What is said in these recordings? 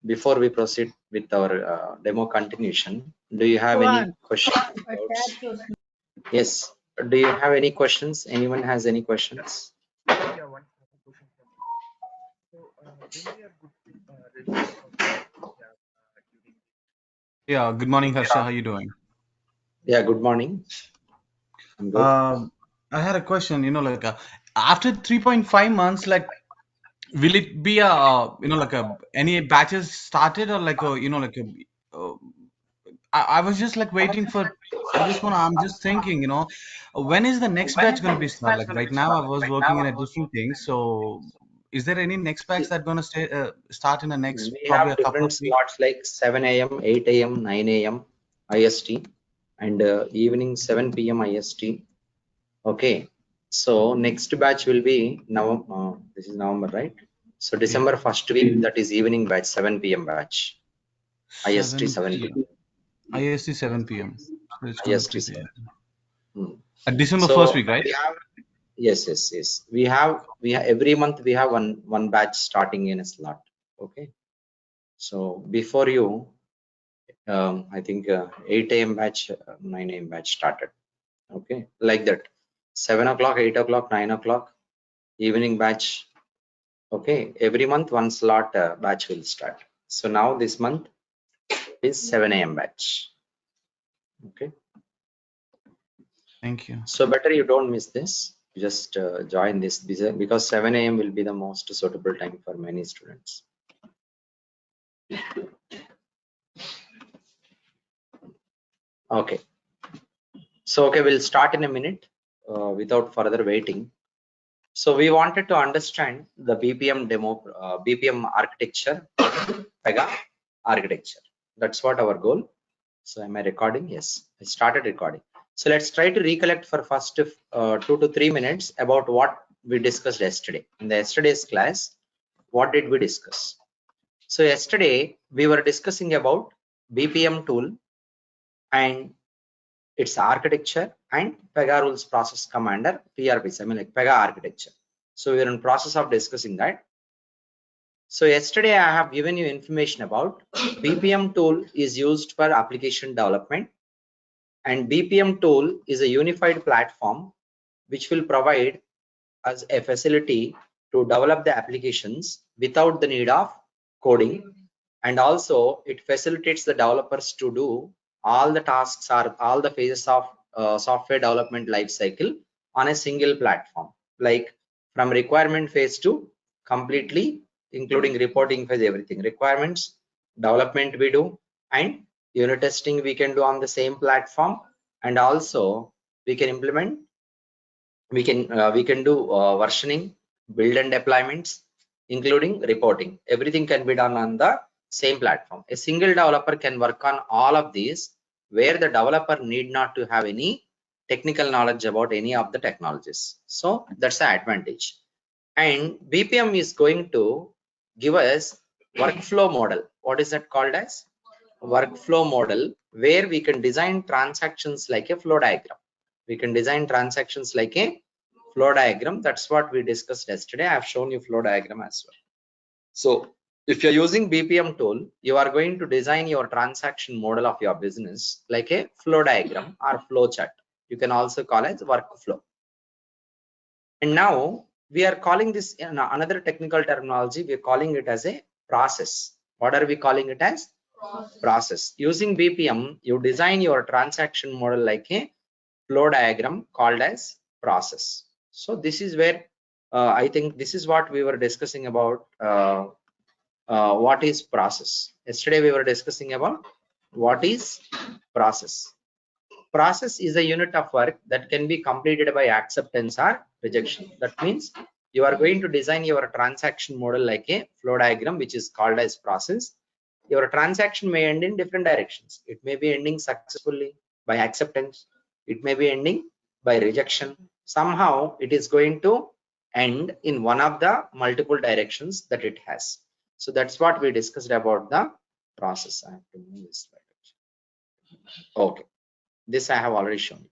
before we proceed with our demo continuation, do you have any questions? Yes. Do you have any questions? Anyone has any questions? Yeah, one question for me. So, when we are Yeah, good morning, Harsha. How are you doing? Yeah, good morning. I'm good. I had a question, like after 3.5 months, like, will it be any batches started or I was just like waiting for, I'm just thinking, when is the next batch going to be started? Like right now, I was working in a different thing. So is there any next batch that's going to start in the next, We probably have a couple different of weeks? slots like 7 a.m., 8 a.m., 9 a.m. IST and evening 7 p.m. IST. Okay. So next batch will be now. This is November, right? So December first week, that is evening batch, 7 p.m. batch. IST 7 p.m. IST 7 p.m. So it's going to IST prepare. 7. Hmm. December So first week, right? we have yes. We have every month we have one batch starting in a slot. Okay. So before you, I think 8 a.m. batch, 9 a.m. batch started. Okay, like that. 7 o'clock, 8 o'clock, 9 o'clock, evening batch. Okay, every month one slot batch will start. So now this month is 7 a.m. batch. Okay. Thank you. So better you don't miss this. Just join this because 7 a.m. will be the most suitable time for many students. Okay. So okay, we'll start in a minute without further waiting. So we wanted to understand the BPM demo, BPM architecture, PEGA architecture. That's what our goal. So am I recording? Yes, I started recording. So let's try to recollect for first 2 to 3 minutes about what we discussed yesterday. In the yesterday's class, what did we discuss? So yesterday we were discussing about BPM tool and its architecture and PEGA rules process commander PRPs. I mean like PEGA architecture. So we're in process of discussing that. So yesterday I have given you information about BPM tool is used for application development, and BPM tool is a unified platform which will provide us a facility to develop the applications without the need of coding, and also it facilitates the developers to do all the tasks or all the phases of software development life cycle on a single platform, like from requirement phase to completely including reporting phase, everything. Requirements development we do, and unit testing we can do on the same platform, and also we can implement, we can do versioning, build and deployments, including reporting. Everything can be done on the same platform. A single developer can work on all of these, where the developer need not to have any technical knowledge about any of the technologies. So that's the advantage. And BPM is going to give us workflow model. What is that called as? Workflow model, where we can design transactions like a flow diagram. We can design transactions like a flow diagram. That's what we discussed yesterday. I have shown you flow diagram as well. So if you're using BPM tool, you are going to design your transaction model of your business like a flow diagram or flow chart. You can also call it workflow. And now we are calling this in another technical terminology. We are calling it as a process. What are we calling it as? Process. Using BPM, you design your transaction model like a flow diagram called as process. So this is where I think this is what we were discussing about what is process. Yesterday we were discussing about what is process. Process is a unit of work that can be completed by acceptance or rejection. That means you are going to design your transaction model like a flow diagram, which is called as process. Your transaction may end in different directions. It may be ending successfully by acceptance. It may be ending by rejection. Somehow it is going to end in one of the multiple directions that it has. So that's what we discussed about the process. I have to move this slide. Okay, this I have already shown.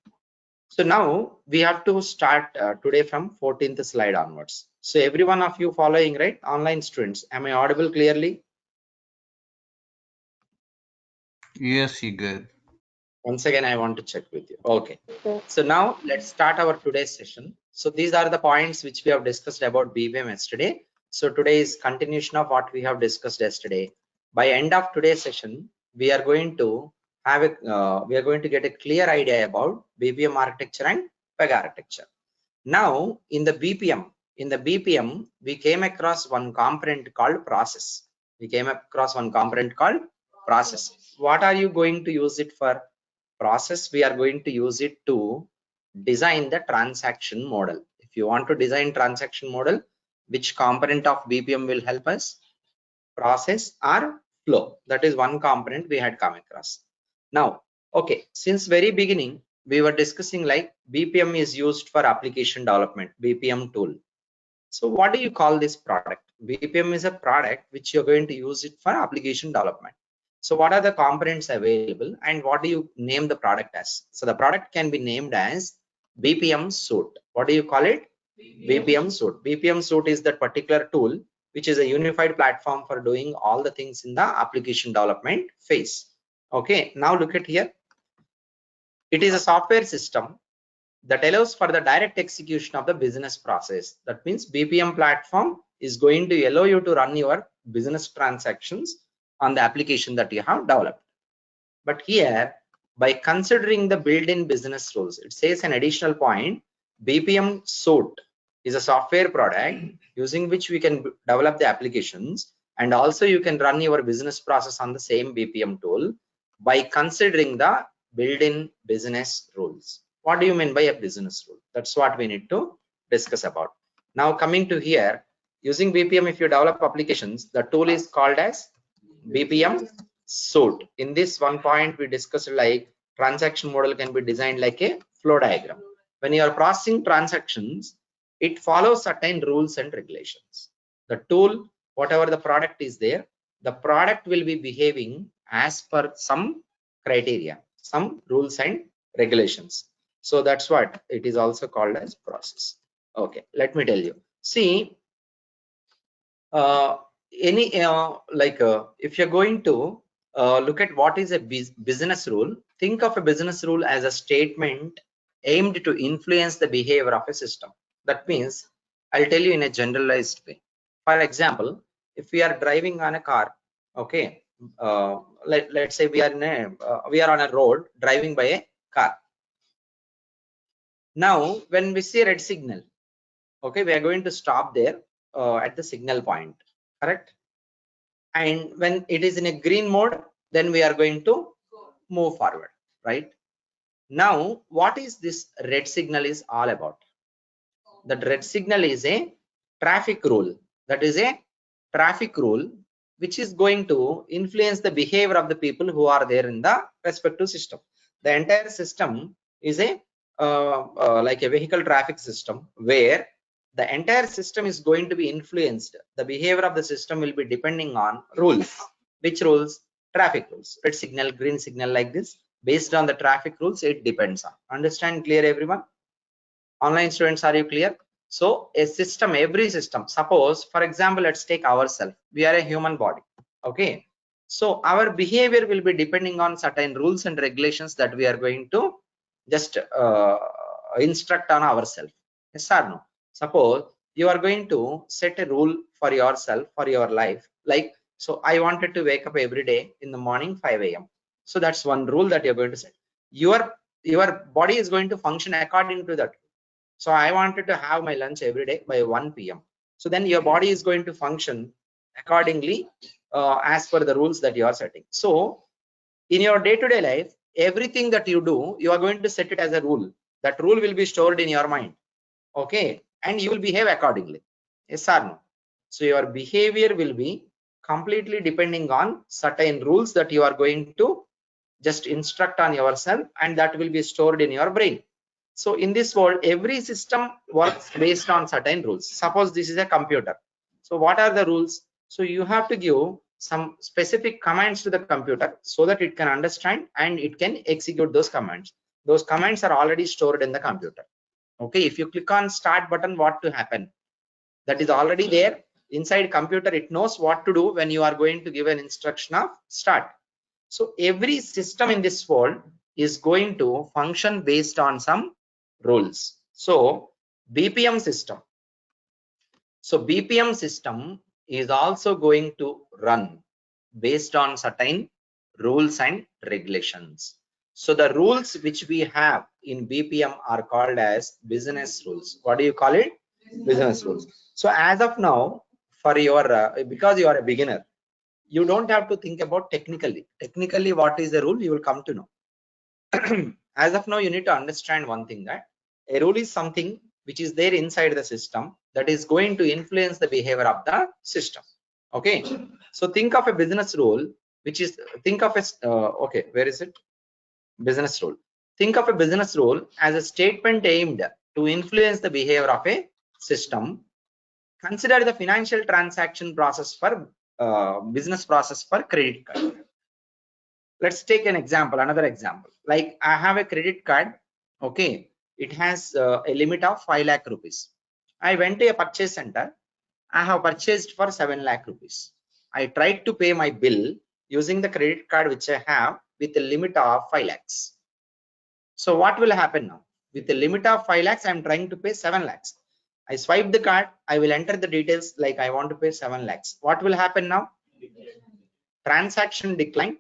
So now we have to start today from 14th slide onwards. So every one of you following, right? Online students, am I audible clearly? Yes, he good. Once again, I want to check with you. Okay. So now let's start our today's session. So these are the points which we have discussed about BPM yesterday. So today is continuation of what we have discussed yesterday. By end of today's session, we are going to have we are going to get a clear idea about BPM architecture and PEG architecture. Now in the BPM, we came across one component called process. We came across one component called process. What are you going to use it for? Process, we are going to use it to design the transaction model. If you want to design transaction model, which component of BPM will help us? Process or flow. That is one component we had come across. Now, okay, since very beginning, we were discussing like BPM is used for application development, BPM tool. So what do you call this product? BPM is a product which you're going to use it for application development. So what are the components available and what do you name the product as? So the product can be named as BPM suite. What do you call it? BPM suite. BPM suite is that particular tool which is a unified platform for doing all the things in the application development phase. Okay, now look at here. It is a software system that allows for the direct execution of the business process. That means BPM platform is going to allow you to run your business transactions on the application that you have developed. But here, by considering the built-in business rules, it says an additional point, BPM suite is a software product using which we can develop the applications, and also you can run your business process on the same BPM tool by considering the built-in business rules. What do you mean by a business rule? That's what we need to discuss about. Now coming to here, using BPM, if you develop applications, the tool is called as BPM suite. In this one point, we discussed like transaction model can be designed like a flow diagram. When you are processing transactions, it follows certain rules and regulations. The tool, whatever the product is there, the product will be behaving as per some criteria, some rules and regulations. So that's what it is also called as process. Okay, let me tell you. See, if you're going to look at what is a business rule, think of a business rule as a statement aimed to influence the behavior of a system. That means I'll tell you in a generalized way. For example, if we are driving on a car, okay, let's say we are on a road driving by a car. Now when we see red signal, okay, we are going to stop there at the signal point, correct? And when it is in a green mode, then we are going to move forward, right? Now what is this red signal is all about? That red signal is a traffic rule. That is a traffic rule which is going to influence the behavior of the people who are there in the respective system. The entire system is a like a vehicle traffic system where the entire system is going to be influenced. The behavior of the system will be depending on rules. Which rules? Traffic rules. Red signal, green signal, like this. Based on the traffic rules, it depends on. Understand clear, everyone? Online students, are you clear? So a system, every system, suppose for example, let's take ourselves. We are a human body. Okay. So our behavior will be depending on certain rules and regulations that we are going to just instruct on ourselves. Yes or no? Suppose you are going to set a rule for yourself, for your life. Like, so I wanted to wake up every day in the morning 5 a.m. So that's one rule that you're going to set. Your body is going to function according to that. So I wanted to have my lunch every day by 1 p.m. So then your body is going to function accordingly as per the rules that you are setting. So in your day-to-day life, everything that you do, you are going to set it as a rule. That rule will be stored in your mind. Okay. And you will behave accordingly. Yes or no? So your behavior will be completely depending on certain rules that you are going to just instruct on yourself, and that will be stored in your brain. So in this world, every system works based on certain rules. Suppose this is a computer. So what are the rules? So you have to give some specific commands to the computer so that it can understand and it can execute those commands. Those commands are already stored in the computer. Okay, if you click on start button, what to happen? That is already there inside computer. It knows what to do when you are going to give an instruction of start. So every system in this world is going to function based on some rules. So BPM system. So BPM system is also going to run based on certain rules and regulations. So the rules which we have in BPM are called as business rules. What do you call it? Business rules. So as of now, for your because you are a beginner, you don't have to think about technically what is the rule, you will come to know. As of now, you need to understand one thing, that a rule is something which is there inside the system that is going to influence the behavior of the system. Okay, so think of a business rule, which is, think of a okay, where is it? Business rule. Think of a business rule as a statement aimed to influence the behavior of a system. Consider the financial transaction process for business process for credit card. Let's take an example, another example. Like I have a credit card. Okay, it has a limit of 5 lakh rupees. I went to a purchase center. I have purchased for 7 lakh rupees. I tried to pay my bill using the credit card which I have with a limit of 5 lakhs. So what will happen now? With a limit of 5 lakhs, I'm trying to pay 7 lakhs. I swipe the card. I will enter the details like I want to pay 7 lakhs. What will happen now? Transaction decline,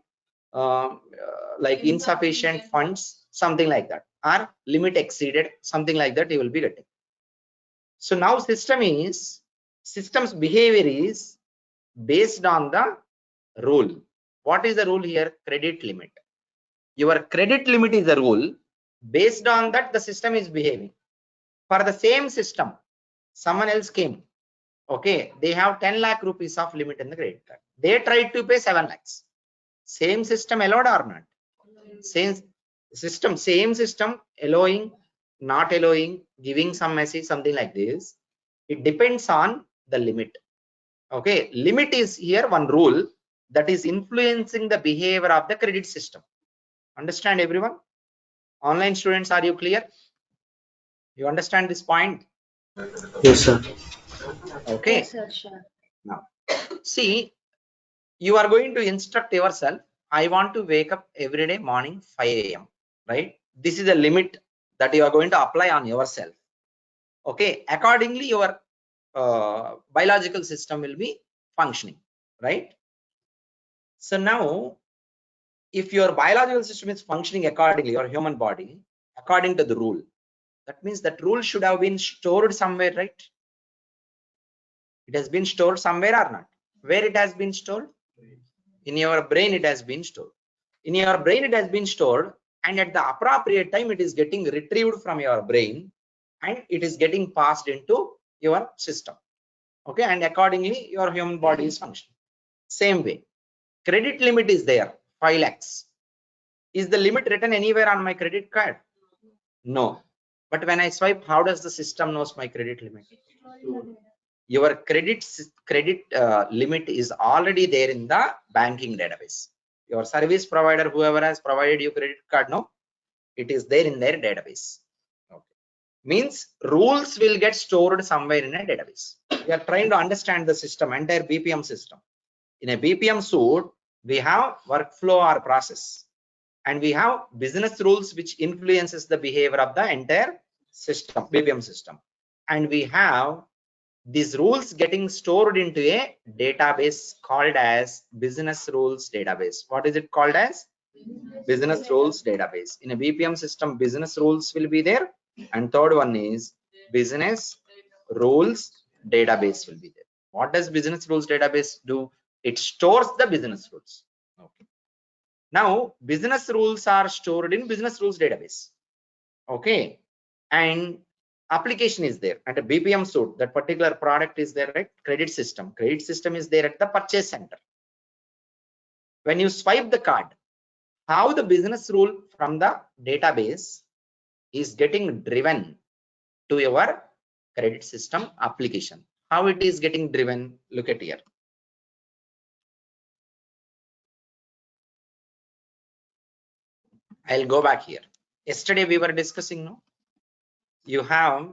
like insufficient funds, something like that, or limit exceeded, something like that you will be getting. So now system's behavior is based on the rule. What is the rule here? Credit limit. Your credit limit is the rule. Based on that, the system is behaving. For the same system, someone else came. Okay, they have 10 lakh rupees of limit in the credit card. They tried to pay 7 lakhs. Same system allowed or not? Same system allowing, not allowing, giving some message, something like this. It depends on the limit. Okay, limit is here one rule that is influencing the behavior of the credit system. Understand everyone? Online students, are you clear? You understand this point? Yes, sir. Okay. Yes, sir, sure. Now, see, you are going to instruct yourself. I want to wake up every day morning 5 a.m. Right? This is a limit that you are going to apply on yourself. Okay, accordingly, your biological system will be functioning, right? So now, if your biological system is functioning accordingly, your human body, according to the rule, that means that rule should have been stored somewhere, right? It has been stored somewhere or not? Where it has been stored? In your brain it has been stored. In your brain it has been stored, and at the appropriate time it is getting retrieved from your brain and it is getting passed into your system. Okay, and accordingly your human body is functioning. Same way, credit limit is there, 5 lakhs. Is the limit written anywhere on my credit card? No. But when I swipe, how does the system knows my credit limit? Your credit limit is already there in the banking database. Your service provider, whoever has provided you credit card, no, it is there in their database. Okay. Means rules will get stored somewhere in a database. We are trying to understand the system, entire BPM system. In a BPM suite, we have workflow or process, and we have business rules which influences the behavior of the entire system, BPM system, and we have these rules getting stored into a database called as business rules database. What is it called as? Business rules database. In a BPM system, business rules will be there, and third one is business rules database will be there. What does business rules database do? It stores the business rules. Okay. Now business rules are stored in business rules database. Okay, and application is there at a BPM suite. That particular product is there, right? Credit system is there at the purchase center. When you swipe the card, how the business rule from the database is getting driven to your credit system application. How it is getting driven? Look at here. I'll go back here. Yesterday we were discussing, no? You have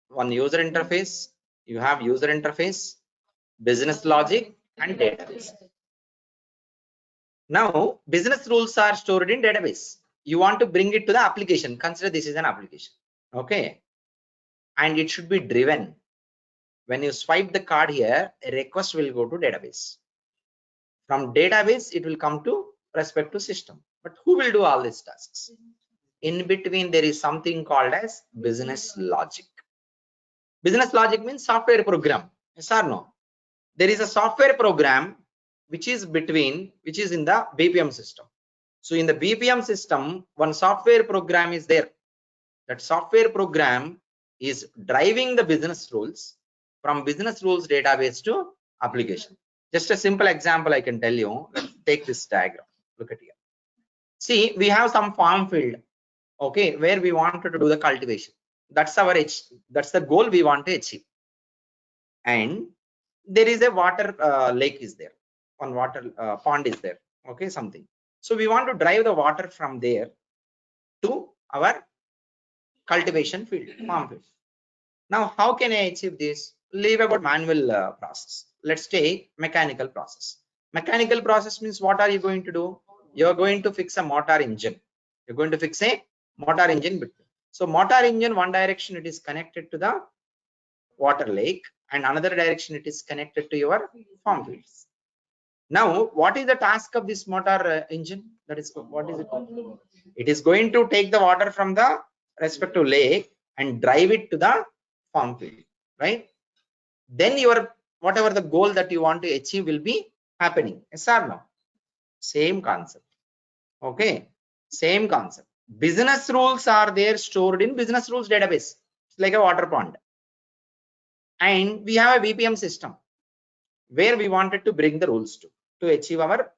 one user interface, you have user interface, business logic, and database. Now business rules are stored in database. You want to bring it to the application. Consider this is an application. Okay. And it should be driven. When you swipe the card here, a request will go to database. From database, it will come to respect to system. But who will do all these tasks? In between, there is something called as business logic. Business logic means software program. Yes or no? There is a software program which is in the BPM system. So in the BPM system, one software program is there. That software program is driving the business rules from business rules database to application. Just a simple example I can tell you. Let's take this diagram. Look at here. See, we have some farm field, okay, where we wanted to do the cultivation. That's the goal we want to achieve. And there is a water lake is there, one water pond is there, okay, something. So we want to drive the water from there to our cultivation field, farm field. Now, how can I achieve this? Leave about manual process. Let's take mechanical process. Mechanical process means what are you going to do? You're going to fix a motor engine. You're going to fix a motor engine. So motor engine, one direction it is connected to the water lake, and another direction it is connected to your farm fields. Now, what is the task of this motor engine? That is, what is it called? It is going to take the water from the respective lake and drive it to the farm field, right? Then your whatever the goal that you want to achieve will be happening. Yes or no? Same concept. Okay, same concept. Business rules are there stored in business rules database. It's like a water pond. And we have a BPM system where we wanted to bring the rules to achieve our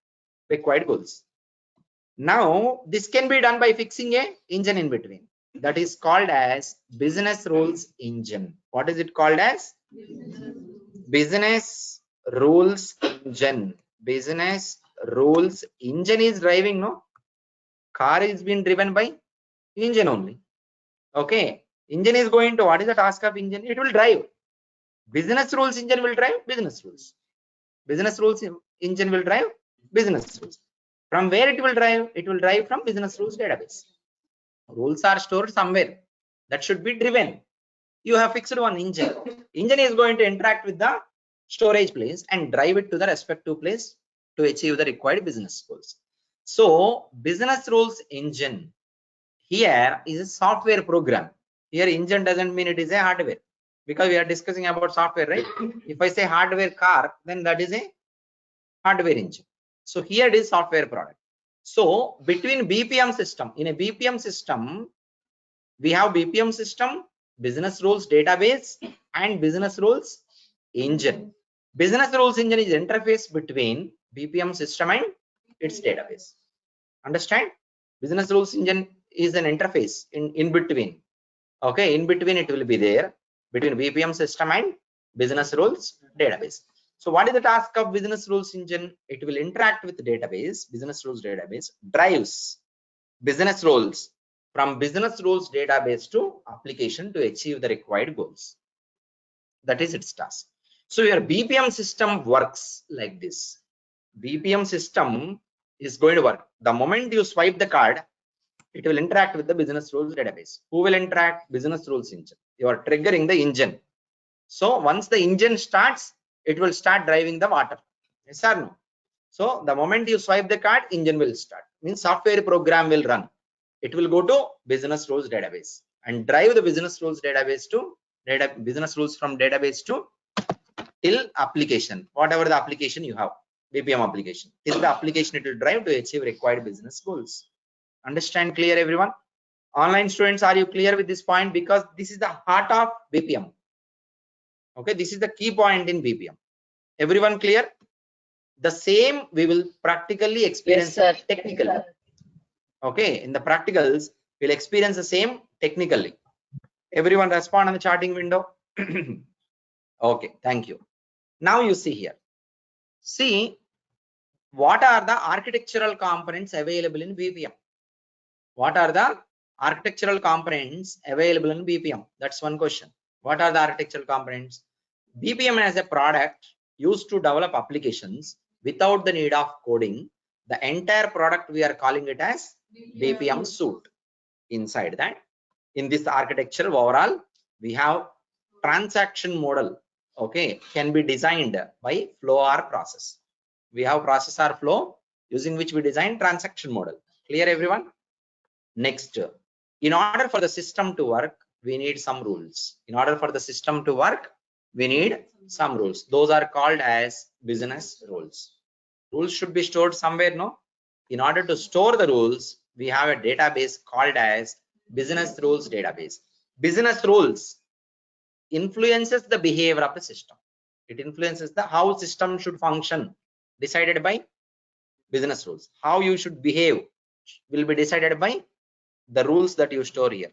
required goals. Now, this can be done by fixing a engine in between. That is called as business rules engine. What is it called as? Business rules engine. Business rules engine is driving, no? Car is being driven by engine only. Okay. Engine is going to, what is the task of engine? It will drive. Business rules engine will drive business rules. Business rules engine will drive business rules. From where it will drive? It will drive from business rules database. Rules are stored somewhere that should be driven. You have fixed one engine. Engine is going to interact with the storage place and drive it to the respective place to achieve the required business goals. So business rules engine here is a software program. Here engine doesn't mean it is a hardware, because we are discussing about software, right? If I say hardware car, then that is a hardware engine. So here it is software product. So between BPM system, in a BPM system, we have BPM system, business rules database, and business rules engine. Business rules engine is interface between BPM system and its database. Understand? Business rules engine is an interface in between. Okay, in between it will be there between BPM system and business rules database. So what is the task of business rules engine? It will interact with the database. Business rules database drives business rules from business rules database to application to achieve the required goals. That is its task. So your BPM system works like this. BPM system is going to work. The moment you swipe the card, it will interact with the business rules database. Who will interact? Business rules engine. You are triggering the engine. So once the engine starts, it will start driving the water. Yes or no? So the moment you swipe the card, engine will start. Means software program will run. It will go to business rules database and drive the business rules database to business rules from database to till application, whatever the application you have, BPM application. Till the application it will drive to achieve required business goals. Understand clear, everyone? Online students, are you clear with this point? Because this is the heart of BPM. Okay, this is the key point in BPM. Everyone clear? The same we will practically experience technically. Okay, in the practicals, we'll experience the same technically. Everyone respond on the charting window. Okay, thank you. Now you see here. See, what are the architectural components available in BPM? What are the architectural components available in BPM? That's one question. What are the architectural components? BPM as a product used to develop applications without the need of coding The entire product we are calling it as BPM suite. Inside that, in this architecture overall, we have transaction model, okay, can be designed by flow or process. We have process or flow using which we design transaction model. Clear everyone? Next, in order for the system to work, we need some rules. In order for the system to work, we need some rules. Those are called as business rules. Rules should be stored somewhere, no? In order to store the rules, we have a database called as business rules database. Business rules influences the behavior of the system. It influences the how system should function, decided by business rules. How you should behave will be decided by the rules that you store here.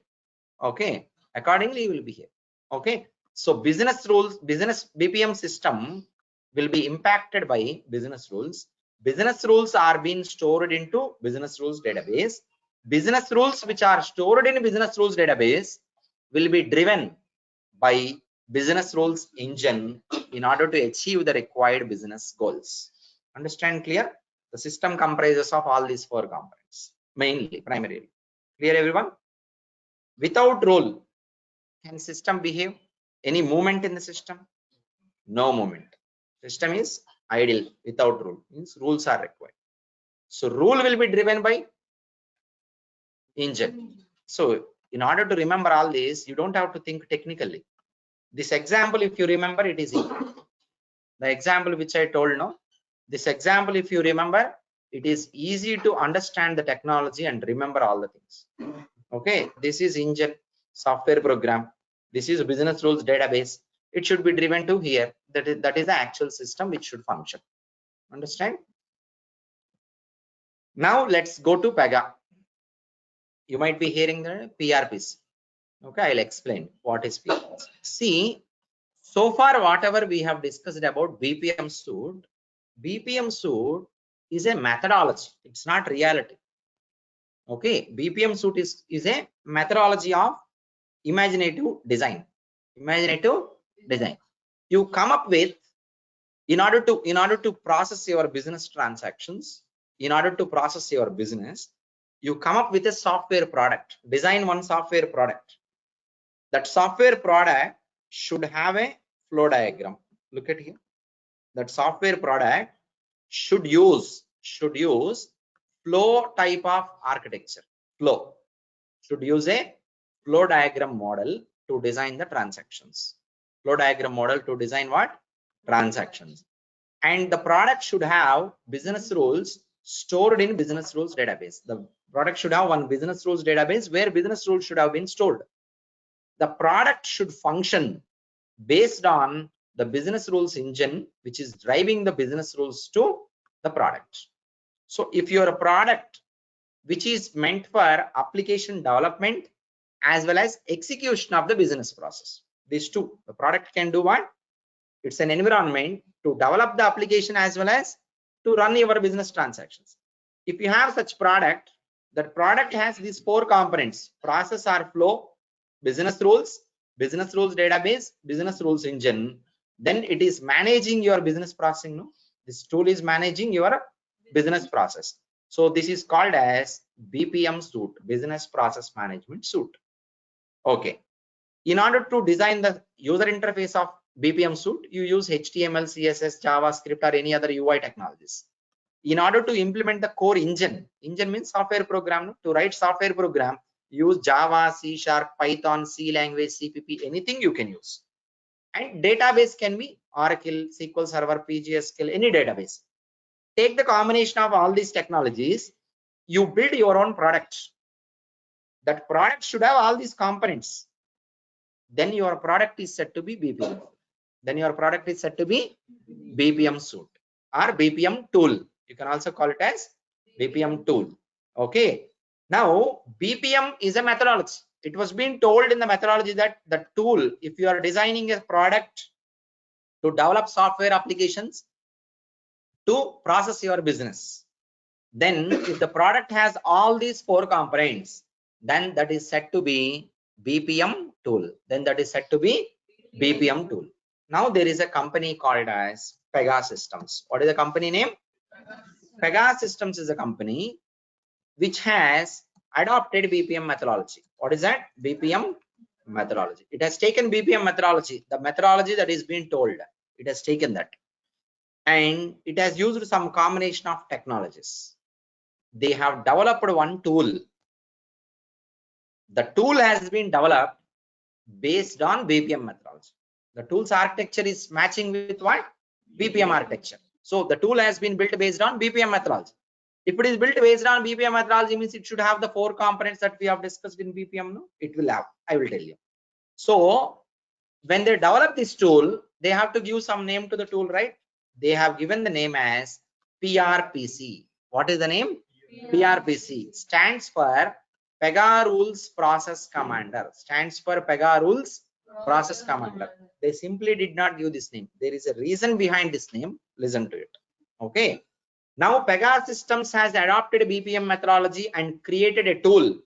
Okay, accordingly you will behave. Okay, so business rules, business BPM system will be impacted by business rules. Business rules are being stored into business rules database. Business rules which are stored in business rules database will be driven by business rules engine in order to achieve the required business goals. Understand clear? The system comprises of all these four components, mainly, primarily. Clear everyone? Without rule, can system behave? Any movement in the system? No movement. System is idle without rule. Means rules are required. So rule will be driven by engine. So in order to remember all this, you don't have to think technically. This example, if you remember, it is easy. The example which I told now, this example, if you remember, it is easy to understand the technology and remember all the things. Okay, this is engine software program. This is business rules database. It should be driven to here. That is the actual system which should function. Understand? Now let's go to PEGA. You might be hearing the PRPs. Okay, I'll explain what is PRPs. See, so far whatever we have discussed about BPM suite is a methodology. It's not reality. Okay, BPM suite is a methodology of imaginative design. You come up with, in order to process your business transactions, in order to process your business, you come up with a software product. Design one software product. That software product should have a flow diagram. Look at here. That software product should use flow type of architecture. Flow should use a flow diagram model to design the transactions. Flow diagram model to design what? Transactions. And the product should have business rules stored in business rules database. The product should have one business rules database where business rules should have been stored. The product should function based on the business rules engine, which is driving the business rules to the product. So if you're a product which is meant for application development as well as execution of the business process, these two, the product can do what? It's an environment to develop the application as well as to run your business transactions. If you have such product, that product has these four components: process or flow, business rules database, business rules engine. Then it is managing your business processing. No, this tool is managing your business process. So this is called as BPM suite, business process management suite. Okay, in order to design the user interface of BPM suite, you use HTML, CSS, JavaScript, or any other UI technologies. In order to implement the core engine means software program. To write software program, use Java, C#, Python, C language, CPP, anything you can use. And database can be Oracle, SQL Server, PGSQL, any database. Take the combination of all these technologies, you build your own product. That product should have all these components. Then your product is said to be BPM. Then your product is said to be BPM suite or BPM tool. You can also call it as BPM tool. Okay. Now BPM is a methodology. It was being told in the methodology that the tool, if you are designing a product to develop software applications to process your business, then if the product has all these four components, then that is said to be BPM tool. Then that is said to be BPM tool. Now there is a company called as PEGA Systems. What is the company name? PEGA Systems is a company which has adopted BPM methodology. What is that? BPM methodology. It has taken BPM methodology, the methodology that is being told. It has taken that, and it has used some combination of technologies. They have developed one tool. The tool has been developed based on BPM methodology. The tool's architecture is matching with what? BPM architecture. So the tool has been built based on BPM methodology. If it is built based on BPM methodology, means it should have the 4 components that we have discussed in BPM. No, it will have. I will tell you. So when they develop this tool, they have to give some name to the tool, right? They have given the name as PRPC. What is the name? PRPC stands for PEGA Rules Process Commander. Stands for PEGA Rules Process Commander. They simply did not give this name. There is a reason behind this name. Listen to it. Okay. Now PEGA Systems has adopted BPM methodology and created a tool.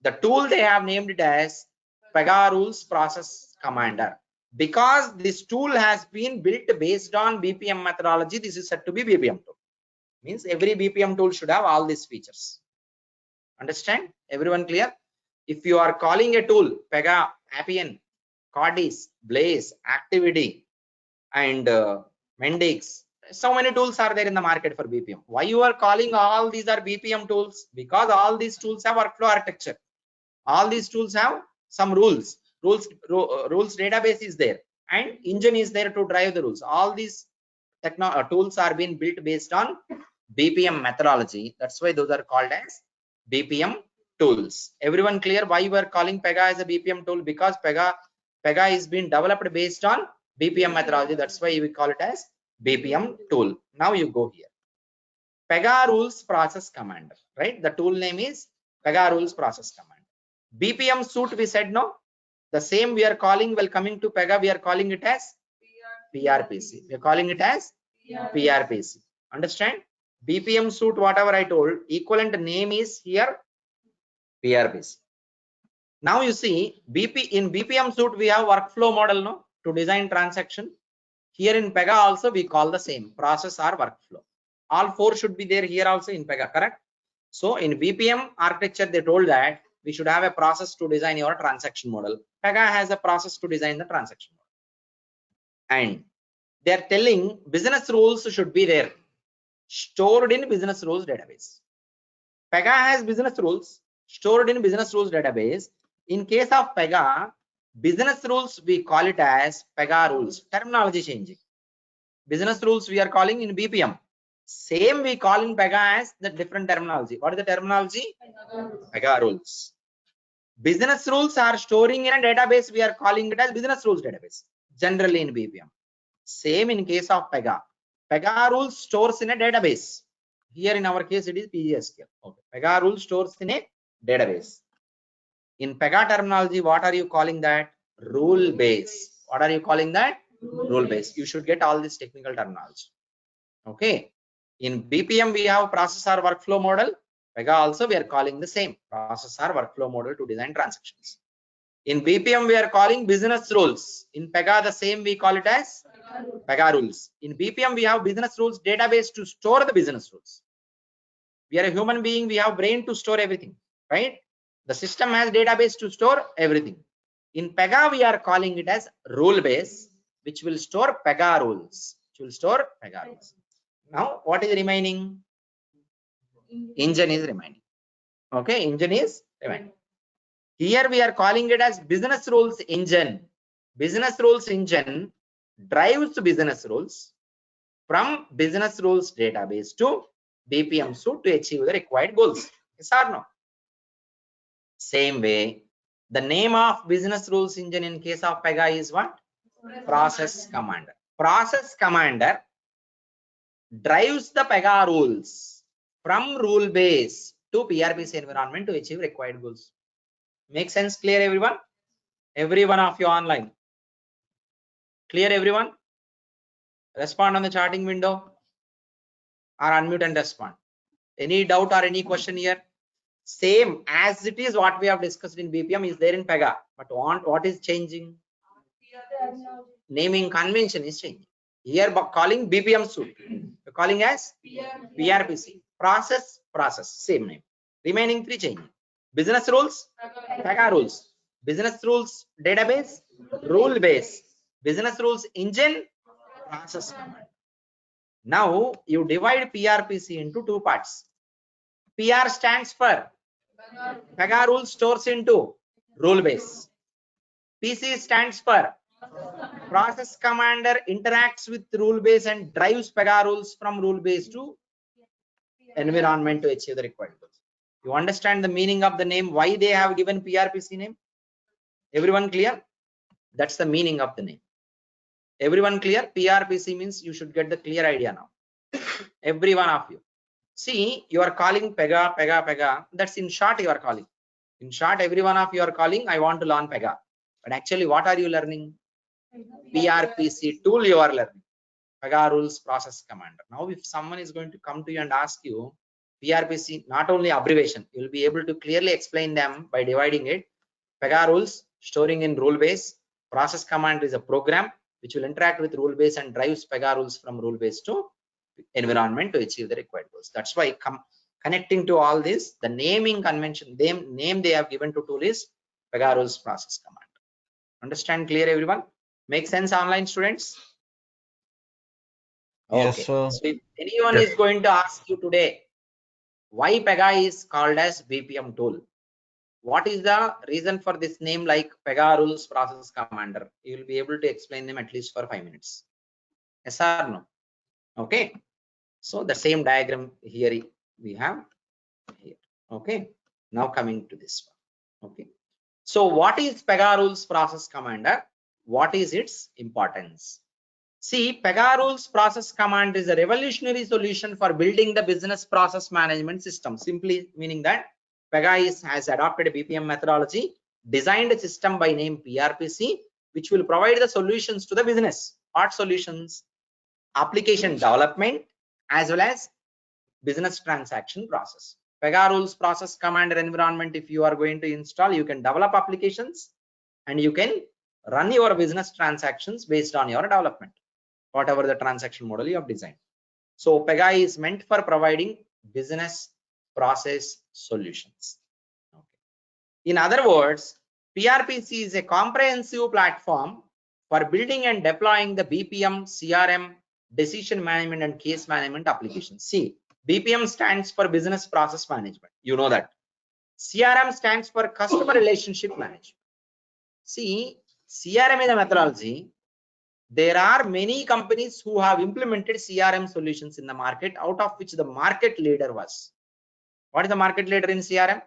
The tool they have named it as PEGA Rules Process Commander. Because this tool has been built based on BPM methodology, this is said to be BPM tool. Means every BPM tool should have all these features. Understand? Everyone clear? If you are calling a tool PEGA, Appian, Cordis, Blaze, Activity, and Mendix, so many tools are there in the market for BPM. Why you are calling all these are BPM tools? Because all these tools have workflow architecture. All these tools have some rules database is there, and engine is there to drive the rules. All these tools are being built based on BPM methodology. That's why those are called as BPM tools. Everyone clear why we are calling PEGA as a BPM tool? Because PEGA is being developed based on BPM methodology. That's why we call it as BPM tool. Now you go here. PEGA Rules Process Commander, right? The tool name is PEGA Rules Process Commander. BPM suite we said no. The same we are calling, while coming to PEGA, we are calling it as PRPC. We are calling it as PRPC. Understand? BPM suite, whatever I told, equivalent name is here PRPC. Now you see, in BPM suite we have workflow model no to design transaction. Here in PEGA also we call the same process or workflow. All 4 should be there here also in PEGA, correct? So in BPM architecture they told that we should have a process to design your transaction model. PEGA has a process to design the transaction model. And they are telling business rules should be there, stored in business rules database. PEGA has business rules stored in business rules database. In case of PEGA, business rules we call it as PEGA rules. Terminology changing. Business rules we are calling in BPM. Same we call in PEGA as the different terminology. What is the terminology? PEGA rules. Business rules are storing in a database. We are calling it as business rules database. Generally in BPM. Same in case of PEGA. PEGA rules stores in a database. Here in our case it is PGSQL. Okay. PEGA rules stores in a database. In PEGA terminology, what are you calling that? Rule base. What are you calling that? Rule base. You should get all this technical terminology. Okay. In BPM we have process or workflow model. PEGA also we are calling the same process or workflow model to design transactions. In BPM we are calling business rules. In PEGA the same we call it as PEGA rules. In BPM we have business rules database to store the business rules. We are a human being, we have brain to store everything, right? The system has database to store everything. In PEGA we are calling it as rule base, which will store PEGA rules. Now what is remaining? Engine is remaining. Okay, engine is remaining. Here we are calling it as business rules engine. Business rules engine drives business rules from business rules database to BPM suite to achieve the required goals. Yes or no? Same way, the name of business rules engine in case of PEGA is what? Process Commander. Process Commander drives the PEGA rules from rule base to PRPC environment to achieve required goals. Make sense? Clear everyone? Every one of you online. Clear everyone? Respond on the chatting window or unmute and respond. Any doubt or any question here? Same as it is what we have discussed in BPM is there in PEGA, but what is changing? Naming convention is changing. Here calling BPM suite. We're calling as PRPC. Process, same name. Remaining three change. Business rules, PEGA rules. Business rules database, rule base. Business rules engine, process command. Now you divide PRPC into two parts. PR stands for PEGA rule stores into rule base. PC stands for process commander interacts with rule base and drives PEGA rules from rule base to environment to achieve the required goals. You understand the meaning of the name, why they have given PRPC name? Everyone clear? That's the meaning of the name. Everyone clear? PRPC means you should get the clear idea now. Every one of you. See, you are calling PEGA. That's in short you are calling. In short, every one of you are calling, I want to learn PEGA. But actually, what are you learning? PRPC tool you are learning. PEGA rules process commander. Now, if someone is going to come to you and ask you PRPC, not only abbreviation, you will be able to clearly explain them by dividing it. PEGA rules storing in rule base. Process command is a program which will interact with rule base and drives PEGA rules from rule base to environment to achieve the required goals. That's why connecting to all this, the naming convention, name they have given to tool is PEGA rules process command. Understand clear everyone? Make sense online students? Yes, Okay. sir. So if anyone Yes. is going to ask you today why PEGA is called as BPM tool, what is the reason for this name like PEGA rules process commander? You will be able to explain them at least for 5 minutes. Yes or no? Okay. So the same diagram here we have here. Okay. Now coming to this one. Okay. So what is PEGA rules process commander? What is its importance? See, PEGA rules process command is a revolutionary solution for building the business process management system. Simply meaning that PEGA has adopted a BPM methodology, designed a system by name PRPC, which will provide the solutions to the business. What solutions? Application development as well as business transaction process. PEGA rules process commander environment, if you are going to install, you can develop applications and you can run your business transactions based on your development, whatever the transaction model you have designed. So PEGA is meant for providing business process solutions. Okay. In other words, PRPC is a comprehensive platform for building and deploying the BPM, CRM, decision management and case management applications. See, BPM stands for business process management. You know that. CRM stands for customer relationship management. See, CRM is a methodology. There are many companies who have implemented CRM solutions in the market, out of which the market leader was. What is the market leader in CRM?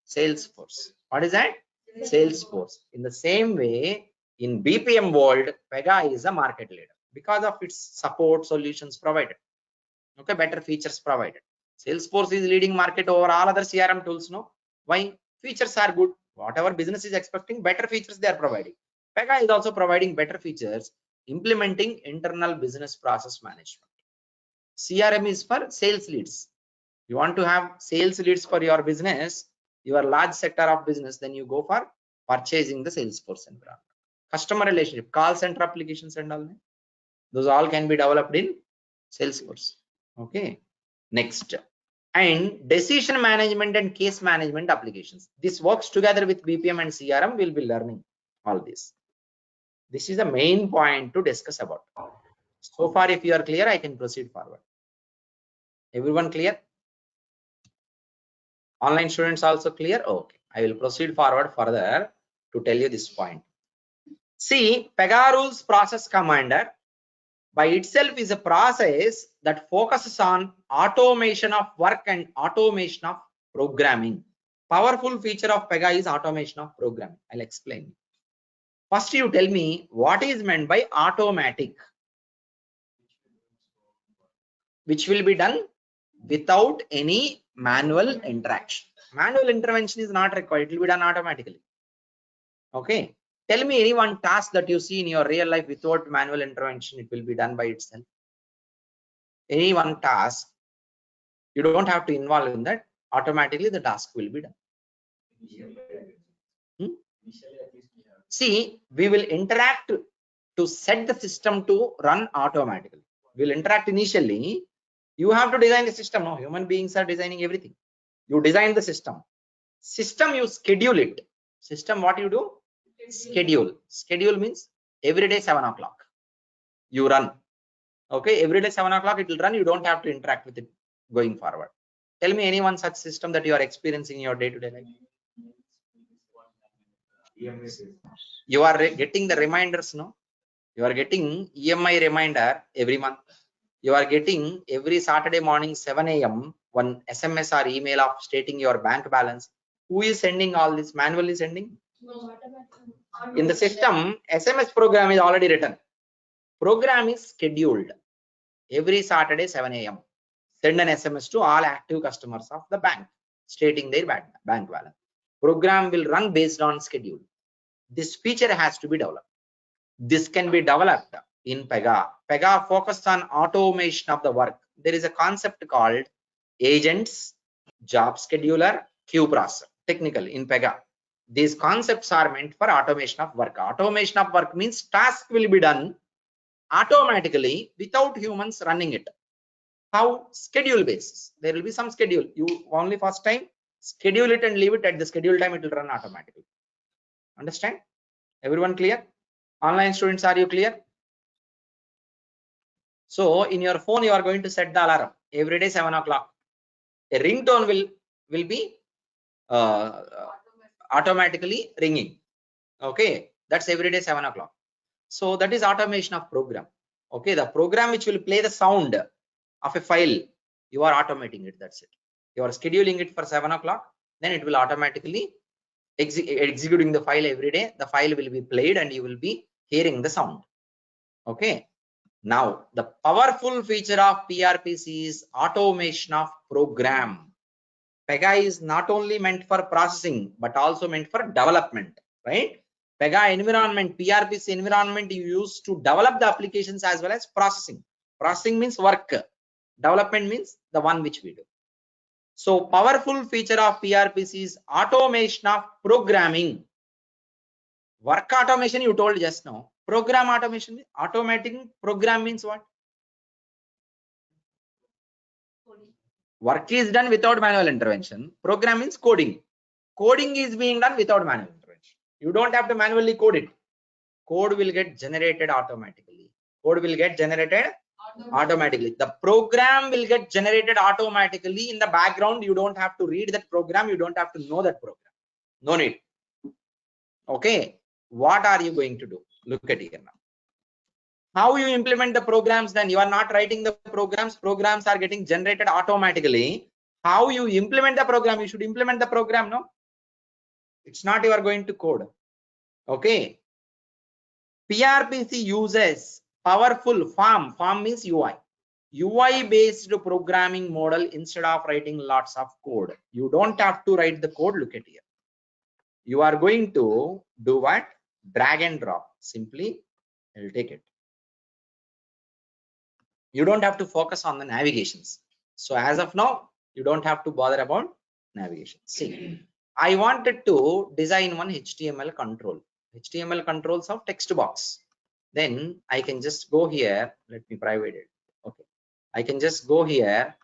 Salesforce. What is that? Salesforce. In the same way, in BPM world, PEGA is a market leader because of its support solutions provided. Okay, better features provided. Salesforce is leading market over all other CRM tools. No, why? Features are good. Whatever business is expecting, better features they are providing. PEGA is also providing better features, implementing internal business process management. CRM is for sales leads. You want to have sales leads for your business, your large sector of business, then you go for purchasing the Salesforce environment. Customer relationship, call center applications and all, those all can be developed in Salesforce. Okay. Next, and decision management and case management applications. This works together with BPM and CRM. We'll be learning all this. This is the main point to discuss about. So far, if you are clear, I can proceed forward. Everyone clear? Online students also clear? Okay, I will proceed forward further to tell you this point. See, PEGA rules process commander by itself is a process that focuses on automation of work and automation of programming. Powerful feature of PEGA is automation of programming. I'll explain. First, you tell me what is meant by automatic, which will be done without any manual interaction. Manual intervention is not required. It will be done automatically. Okay. Tell me any one task that you see in your real life without manual intervention, it will be done by itself. Any one task, you don't have to involve in that. Automatically, the task will be done. See, we will interact to set the system to run automatically. We'll interact initially. You have to design the system. No, human beings are designing everything. You design the system. System, you schedule it. System, what you do? Schedule. Schedule means every day 7 o'clock you run. Okay, every day 7 o'clock it will run. You don't have to interact with it going forward. Tell me any one such system that you are experiencing in your day-to-day life. You are getting the reminders, no? You are getting EMI reminder every month. You are getting every Saturday morning 7 a.m. one SMS or email of stating your bank balance. Who is sending all this? Manually sending? In the system, SMS program is already written. Program is scheduled. Every Saturday 7 a.m. send an SMS to all active customers of the bank stating their bank balance. Program will run based on schedule. This feature has to be developed. This can be developed in PEGA. PEGA focuses on automation of the work. There is a concept called agents, job scheduler, queue processor. Technically in PEGA, these concepts are meant for automation of work. Automation of work means task will be done automatically without humans running it. How? Schedule basis. There will be some schedule. You only first time schedule it and leave it at the schedule time. It will run automatically. Understand? Everyone clear? Online students, are you clear? So in your phone, you are going to set the alarm every day 7 o'clock. A ringtone will be automatically ringing. Okay, that's every day 7 o'clock. So that is automation of program. Okay, the program which will play the sound of a file, you are automating it. That's it. You are scheduling it for 7 o'clock, then it will automatically executing the file every day. The file will be played and you will be hearing the sound. Okay. Now the powerful feature of PRPC is automation of program. PEGA is not only meant for processing but also meant for development, right? PEGA environment, PRPC environment you use to develop the applications as well as processing. Processing means work. Development means the one which we do. So powerful feature of PRPC is automation of programming. Work automation you told just now. Program automation, automating program means what? Work is done without manual intervention. Program means coding. Coding is being done without manual intervention. You don't have to manually code it. Code will get generated automatically. Code will get generated automatically. The program will get generated automatically in the background. You don't have to read that program. You don't have to know that program. No need. Okay. What are you going to do? Look at here now. How you implement the programs? Then you are not writing the programs. Programs are getting generated automatically. How you implement the program? You should implement the program. No, it's not you are going to code. Okay. PRPC uses powerful form. Form means UI. UI based programming model instead of writing lots of code. You don't have to write the code. Look at here. You are going to do what? Drag and drop. Simply, I'll take it. You don't have to focus on the navigations. So as of now, you don't have to bother about navigation. See, I wanted to design one HTML control. HTML controls of text box. Then I can just go here. Let me private it. Okay. I can just go here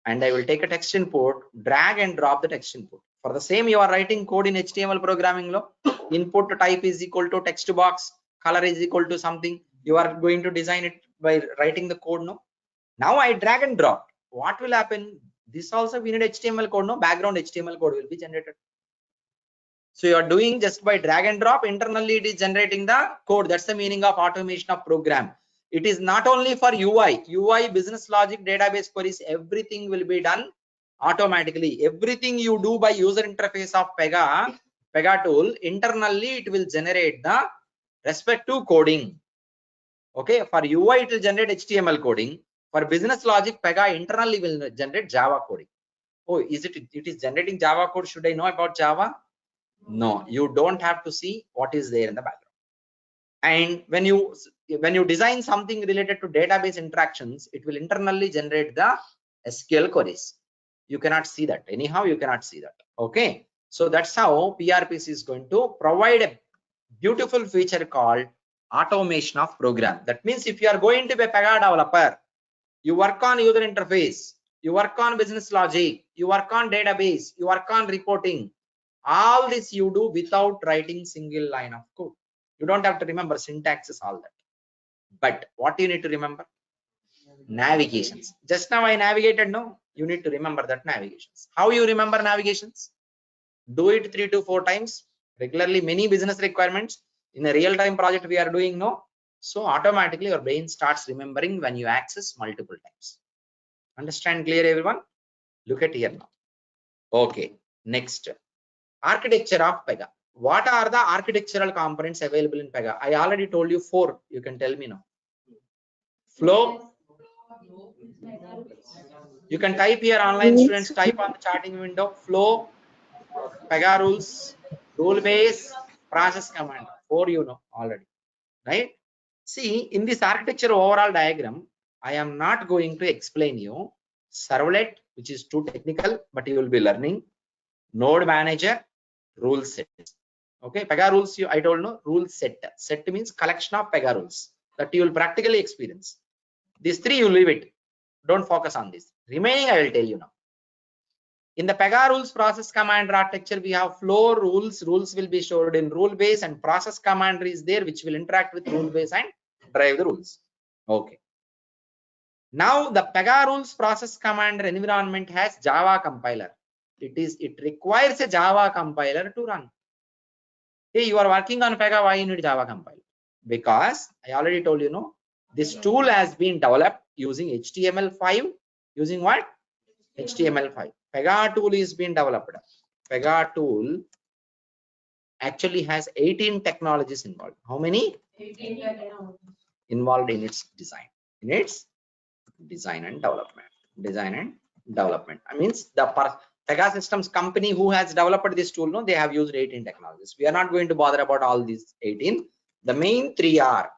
and I will take a text input, drag and drop the text input. For the same, you are writing code in HTML programming law. Input type is equal to text box, color is equal to something. You are going to design it by writing the code. No. Now I drag and drop. What will happen? This also we need HTML code. No, background HTML code will be generated. So you are doing just by drag and drop. Internally, it is generating the code. That's the meaning of automation of program. It is not only for UI, business logic, database queries, everything will be done automatically. Everything you do by user interface of PEGA tool, internally it will generate the respective coding. Okay, for UI it will generate HTML coding. For business logic, PEGA internally will generate Java coding. Oh, it is generating Java code? Should I know about Java? No, you don't have to see what is there in the background. And when you design something related to database interactions, it will internally generate the SQL queries. You cannot see that. Anyhow, you cannot see that. Okay. So that's how PRPC is going to provide a beautiful feature called automation of program. That means if you are going to be a PEGA developer, you work on user interface, you work on business logic, you work on database, you work on reporting. All this you do without writing single line of code. You don't have to remember syntaxes, all that. But what you need to remember? Navigations. Just now I navigated, no? You need to remember that navigations. How you remember navigations? Do it 3 to 4 times regularly. Many business requirements in a real-time project we are doing, no? So automatically your brain starts remembering when you access multiple times. Understand clear, everyone? Look at here now. Okay, next, architecture of PEGA. What are the architectural components available in PEGA? I already told you 4. You can tell me now. Flow. You can type here, online students, type on the charting window. Flow, PEGA rules, rule base, process command. 4 you know already, right? See, in this architecture overall diagram, I am not going to explain you servlet, which is too technical, but you will be learning. Node manager, rule set. Okay, PEGA rules, I told no, rule set. Set means collection of PEGA rules that you will practically experience. These 3 you leave it. Don't focus on this. Remaining I will tell you now. In the PEGA rules process commander architecture, we have flow rules. Rules will be stored in rule base, and process commander is there, which will interact with rule base and drive the rules. Okay. Now the PEGA rules process commander environment has Java compiler. It requires a Java compiler to run. Hey, you are working on PEGA, why you need Java compiler? Because I already told you, no, this tool has been developed using HTML5. Using what? HTML5. PEGA tool is being developed. PEGA tool actually has 18 technologies involved. How many? 18 involved in its design. In its design and development. Design and development. I means the PEGA Systems company who has developed this tool, no, they have used 18 technologies. We are not going to bother about all these 18. The main 3 are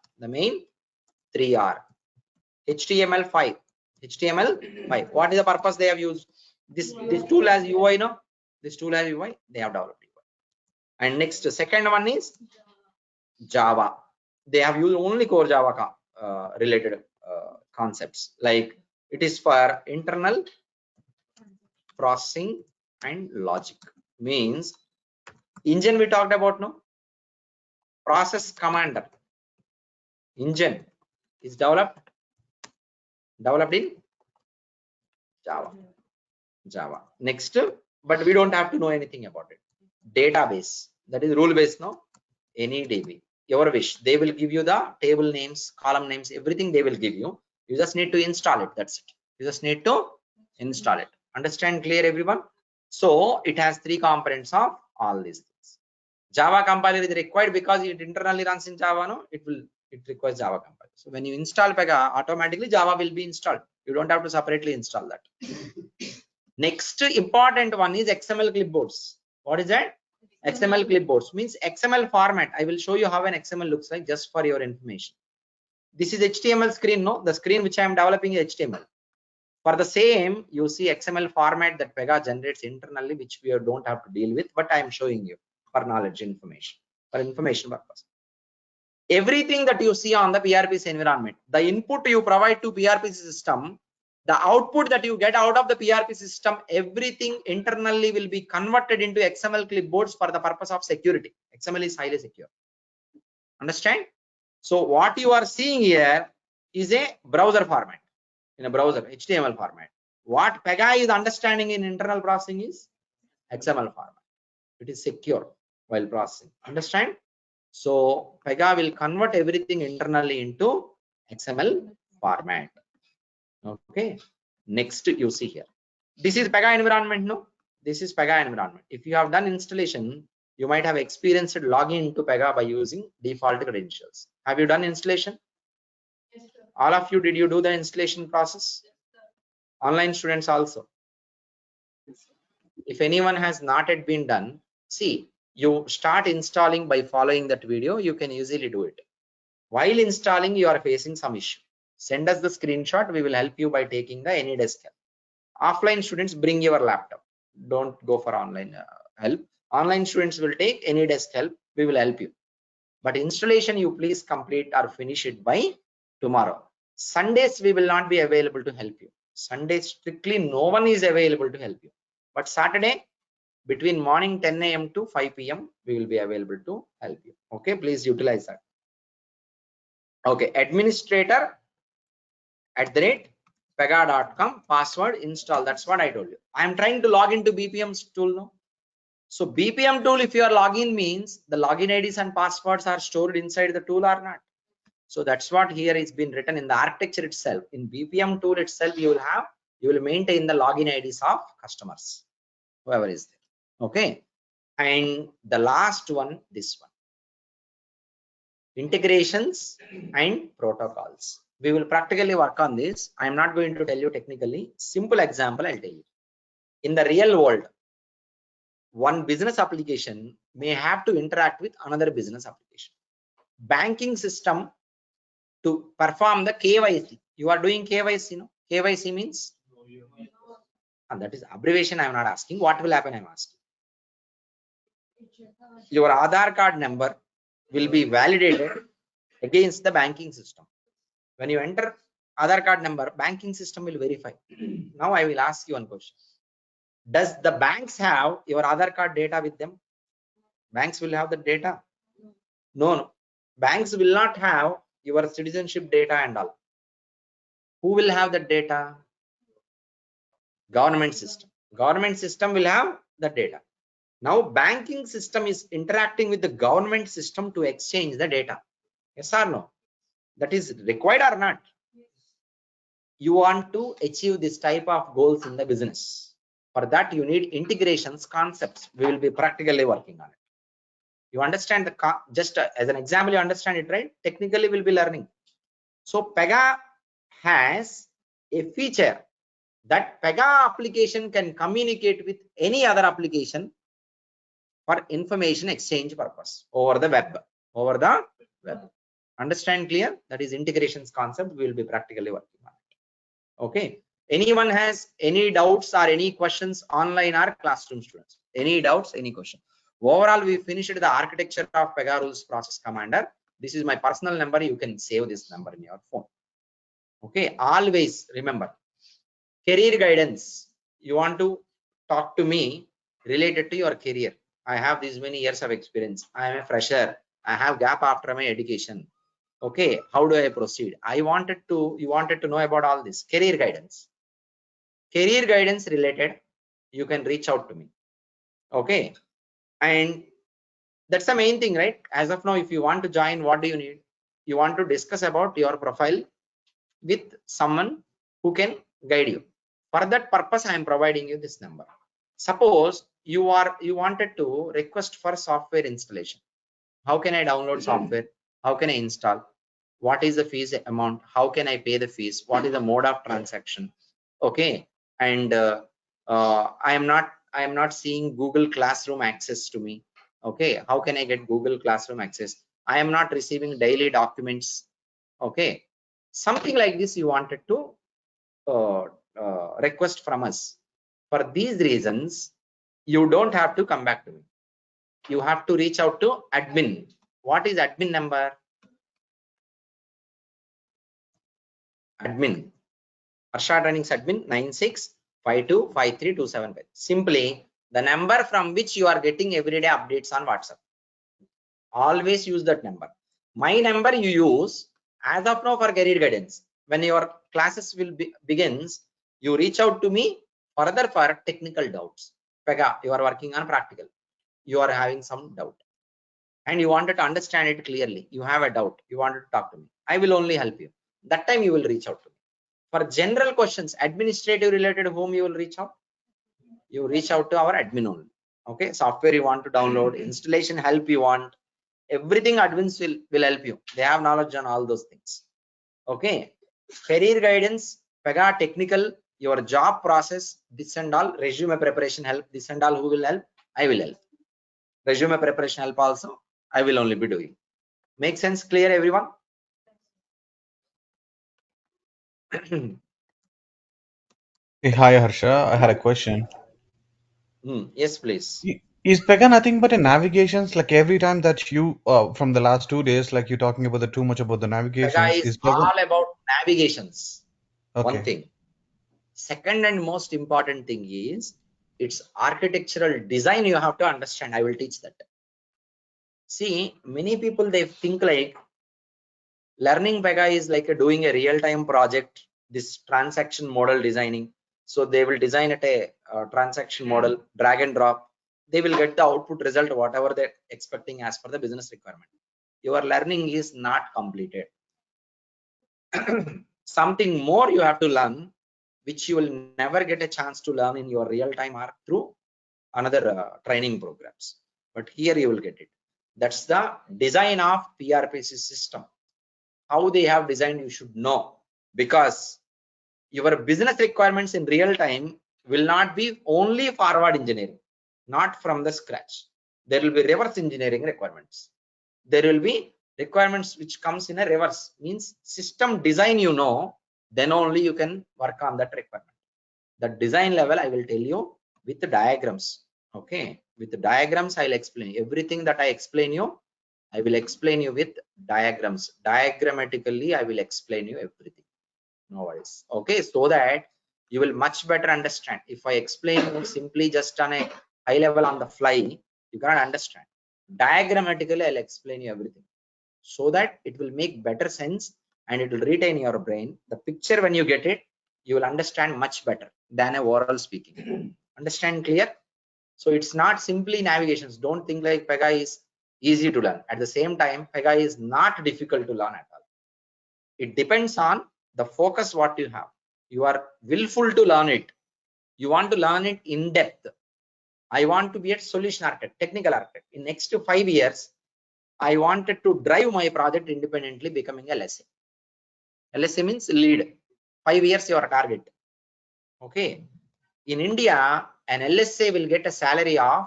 HTML5. HTML5. What is the purpose they have used? This tool has UI, no? This tool has UI. They have developed UI. And next, second one is Java. They have used only core Java related concepts. Like it is for internal processing and logic. Means engine we talked about, no? Process commander. Engine is developed in Java. Next, but we don't have to know anything about it. Database, that is rule based, no? Any DB, your wish. They will give you the table names, column names, everything they will give you. You just need to install it. That's it. You just need to install it. Understand clear, everyone? So it has 3 components of all these things. Java compiler is required because it internally runs in Java, no? It requires Java compiler. So when you install PEGA, automatically Java will be installed. You don't have to separately install that. Next important one is XML clipboards. What is that? XML clipboards means XML format. I will show you how an XML looks like just for your information. This is HTML screen, no? The screen which I am developing is HTML. For the same, you see XML format that PEGA generates internally, which we don't have to deal with, but I am showing you for knowledge information, for information purpose. Everything that you see on the PRPC environment, the input you provide to PRPC system, the output that you get out of the PRPC system, everything internally will be converted into XML clipboards for the purpose of security. XML is highly secure. Understand? So what you are seeing here is a browser format, in a browser HTML format. What PEGA is understanding in internal processing is XML format. It is secure while processing. Understand? So PEGA will convert everything internally into XML format. Okay. Next, you see here. This is PEGA environment, no? This is PEGA environment. If you have done installation, you might have experienced login into PEGA by using default credentials. Have you done installation? Yes, sir. All of you, did you do the installation process? Yes, sir. Online students also. If anyone has not yet been done, see, you start installing by following that video. You can easily do it. While installing, you are facing some issue. Send us the screenshot. We will help you by taking the AnyDesk help. Offline students, bring your laptop. Don't go for online help. Online students will take AnyDesk help. We will help you. But installation, you please complete or finish it by tomorrow. Sundays we will not be available to help you. Sundays strictly no one is available to help you. But Saturday between morning 10 a.m. to 5 p.m. we will be available to help you. Okay, please utilize that. Okay, administrator @pega.com, password install. That's what I told you. I am trying to log into BPM's tool now. So BPM tool, if you are login, means the login IDs and passwords are stored inside the tool or not. So that's what here is been written in the architecture itself. In BPM tool itself, you will maintain the login IDs of customers, whoever is there. Okay. And the last one, this one, integrations and protocols. We will practically work on this. I'm not going to tell you technically. Simple example I'll tell you. In the real world, one business application may have to interact with another business application. Banking system to perform the KYC. You are doing KYC, no? KYC means, and that is abbreviation. I am not asking. What will happen? I am asking. Your Aadhaar card number will be validated against the banking system. When you enter Aadhaar card number, banking system will verify. Now I will ask you one question. Does the banks have your Aadhaar card data with them? Banks will have the data? No. Banks will not have your citizenship data and all. Who will have the data? Government system. Government system will have the data. Now banking system is interacting with the government system to exchange the data. Yes or no? That is required or not? You want to achieve this type of goals in the business. For that, you need integrations concepts. We will be practically working on it. You understand the just as an example, you understand it, right? Technically, we'll be learning. So PEGA has a feature that PEGA application can communicate with any other application for information exchange purpose over the web. Understand clear? That is integrations concept. We will be practically working on it. Okay. Anyone has any doubts or any questions, online or classroom students? Any doubts, any question? Overall, we finished the architecture of PEGA rules process commander. This is my personal number. You can save this number in your phone. Okay. Always remember, career guidance. You want to talk to me related to your career. I have these many years of experience. I am a fresher. I have gap after my education. Okay, how do I proceed? You wanted to know about all this career guidance. Career guidance related, you can reach out to me. Okay, and that's the main thing, right? As of now, if you want to join, what do you need? You want to discuss about your profile with someone who can guide you. For that purpose, I am providing you this number. Suppose you wanted to request for software installation. How can I download software? How can I install? What is the fees amount? How can I pay the fees? What is the mode of transaction? Okay, and I am not seeing Google Classroom access to me. Okay, how can I get Google Classroom access? I am not receiving daily documents. Okay, something like this you wanted to request from us. For these reasons, you don't have to come back to me. You have to reach out to admin. What is admin number? Admin. Harsha Trainings admin 96525327. Simply the number from which you are getting everyday updates on WhatsApp. Always use that number. My number you use as of now for career guidance. When your classes will begins, you reach out to me further for technical doubts. PEGA, you are working on practical. You are having some doubt and you wanted to understand it clearly. You have a doubt. You wanted to talk to me. I will only help you. That time you will reach out to me. For general questions, administrative related, whom you will reach out? You reach out to our admin only. Okay, software you want to download, installation help you want, everything admins will help you. They have knowledge on all those things. Okay, career guidance, PEGA technical, your job process, this and all, resume preparation help, this and all, who will help? I will help. Resume preparation help also, I will only be doing. Make sense? Clear, everyone? Hey, hi Harsha, I had a question. Yes, please. Is PEGA nothing but a navigations? Like every time that you from the last 2 days, like you're talking about the too much about the PEGA navigations. is Is PEGA all about navigations. One okay? thing. Second and most important thing is its architectural design. You have to understand. I will teach that. See, many people they think like learning PEGA is like doing a real-time project, this transaction model designing. So they will design at a transaction model, drag and drop. They will get the output result, whatever they're expecting as per the business requirement. Your learning is not completed. Something more you have to learn, which you will never get a chance to learn in your real-time arc through another training programs. But here you will get it. That's the design of PRPC system. How they have designed, you should know, because your business requirements in real time will not be only forward engineering, not from the scratch. There will be reverse engineering requirements. There will be requirements which comes in a reverse, means system design, then only you can work on that requirement. The design level I will tell you with the diagrams. Okay, with the diagrams I'll explain everything that I explain you. I will explain you with diagrams. Diagrammatically, I will explain you everything. No worries. Okay, so that you will much better understand. If I explain you simply just on a high level on the fly, you cannot understand. Diagrammatically, I'll explain you everything so that it will make better sense and it will retain your brain. The picture, when you get it, you will understand much better than a oral speaking. Understand clear? So it's not simply navigations. Don't think like PEGA is easy to learn. At the same time, PEGA is not difficult to learn at all. It depends on the focus what you have. You are willful to learn it. You want to learn it in depth. I want to be a solution architect, technical architect. In next 5 years, I wanted to drive my project independently, becoming a LSA. LSA means lead. 5 years your target. Okay. In India, an LSA will get a salary of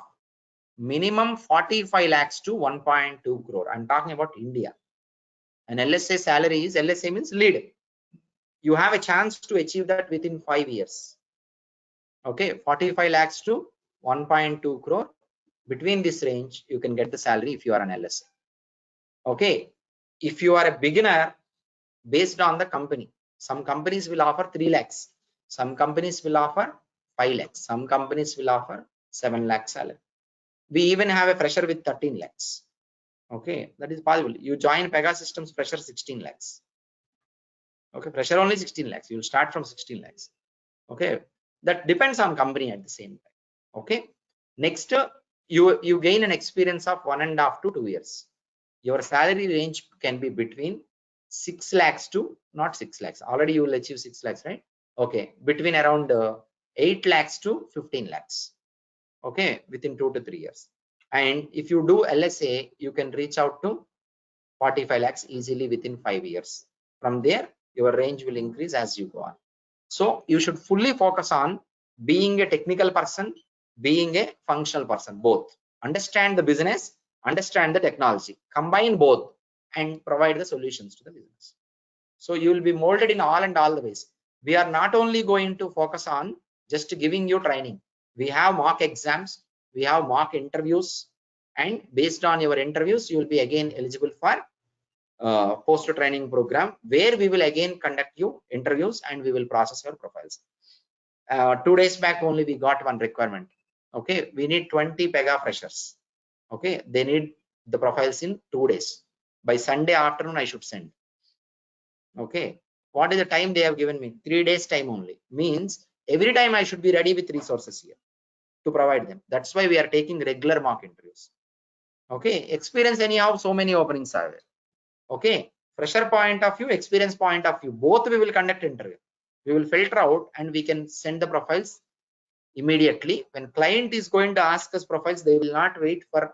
minimum 45 lakhs to 1.2 crore. I'm talking about India. An LSA salary is, LSA means lead. You have a chance to achieve that within 5 years. Okay, 45 lakhs to 1.2 crore. Between this range, you can get the salary if you are an LSA. Okay, if you are a beginner, based on the company, some companies will offer 3 lakhs, some companies will offer 5 lakhs, some companies will offer 7 lakhs salary. We even have a fresher with 13 lakhs. Okay, that is possible. You join PEGA Systems fresher 16 lakhs. Okay, fresher only 16 lakhs. You will start from 16 lakhs. Okay, that depends on company at the same time. Okay, next, you gain an experience of 1.5 to 2 years. Your salary range can be between 6 lakhs to, not 6 lakhs, already you will achieve 6 lakhs, right? Okay, between around 8 lakhs to 15 lakhs. Okay, within 2 to 3 years. And if you do LSA, you can reach out to 45 lakhs easily within 5 years. From there, your range will increase as you go on. So you should fully focus on being a technical person, being a functional person, both. Understand the business, understand the technology, combine both and provide the solutions to the business. So you will be molded in all and all the ways. We are not only going to focus on just giving you training. We have mock exams, we have mock interviews, and based on your interviews, you will be again eligible for post training program, where we will again conduct you interviews and we will process your profiles. 2 days back only we got one requirement. Okay, we need 20 PEGA freshers. Okay, they need the profiles in 2 days. By Sunday afternoon I should send. Okay, what is the time they have given me? 3 days time only. Means every time I should be ready with resources here to provide them. That's why we are taking regular mock interviews. Okay, experience anyhow, so many openings are there. Okay, fresher point of view, experience point of view, both we will conduct interview. We will filter out and we can send the profiles immediately. When client is going to ask us profiles, they will not wait for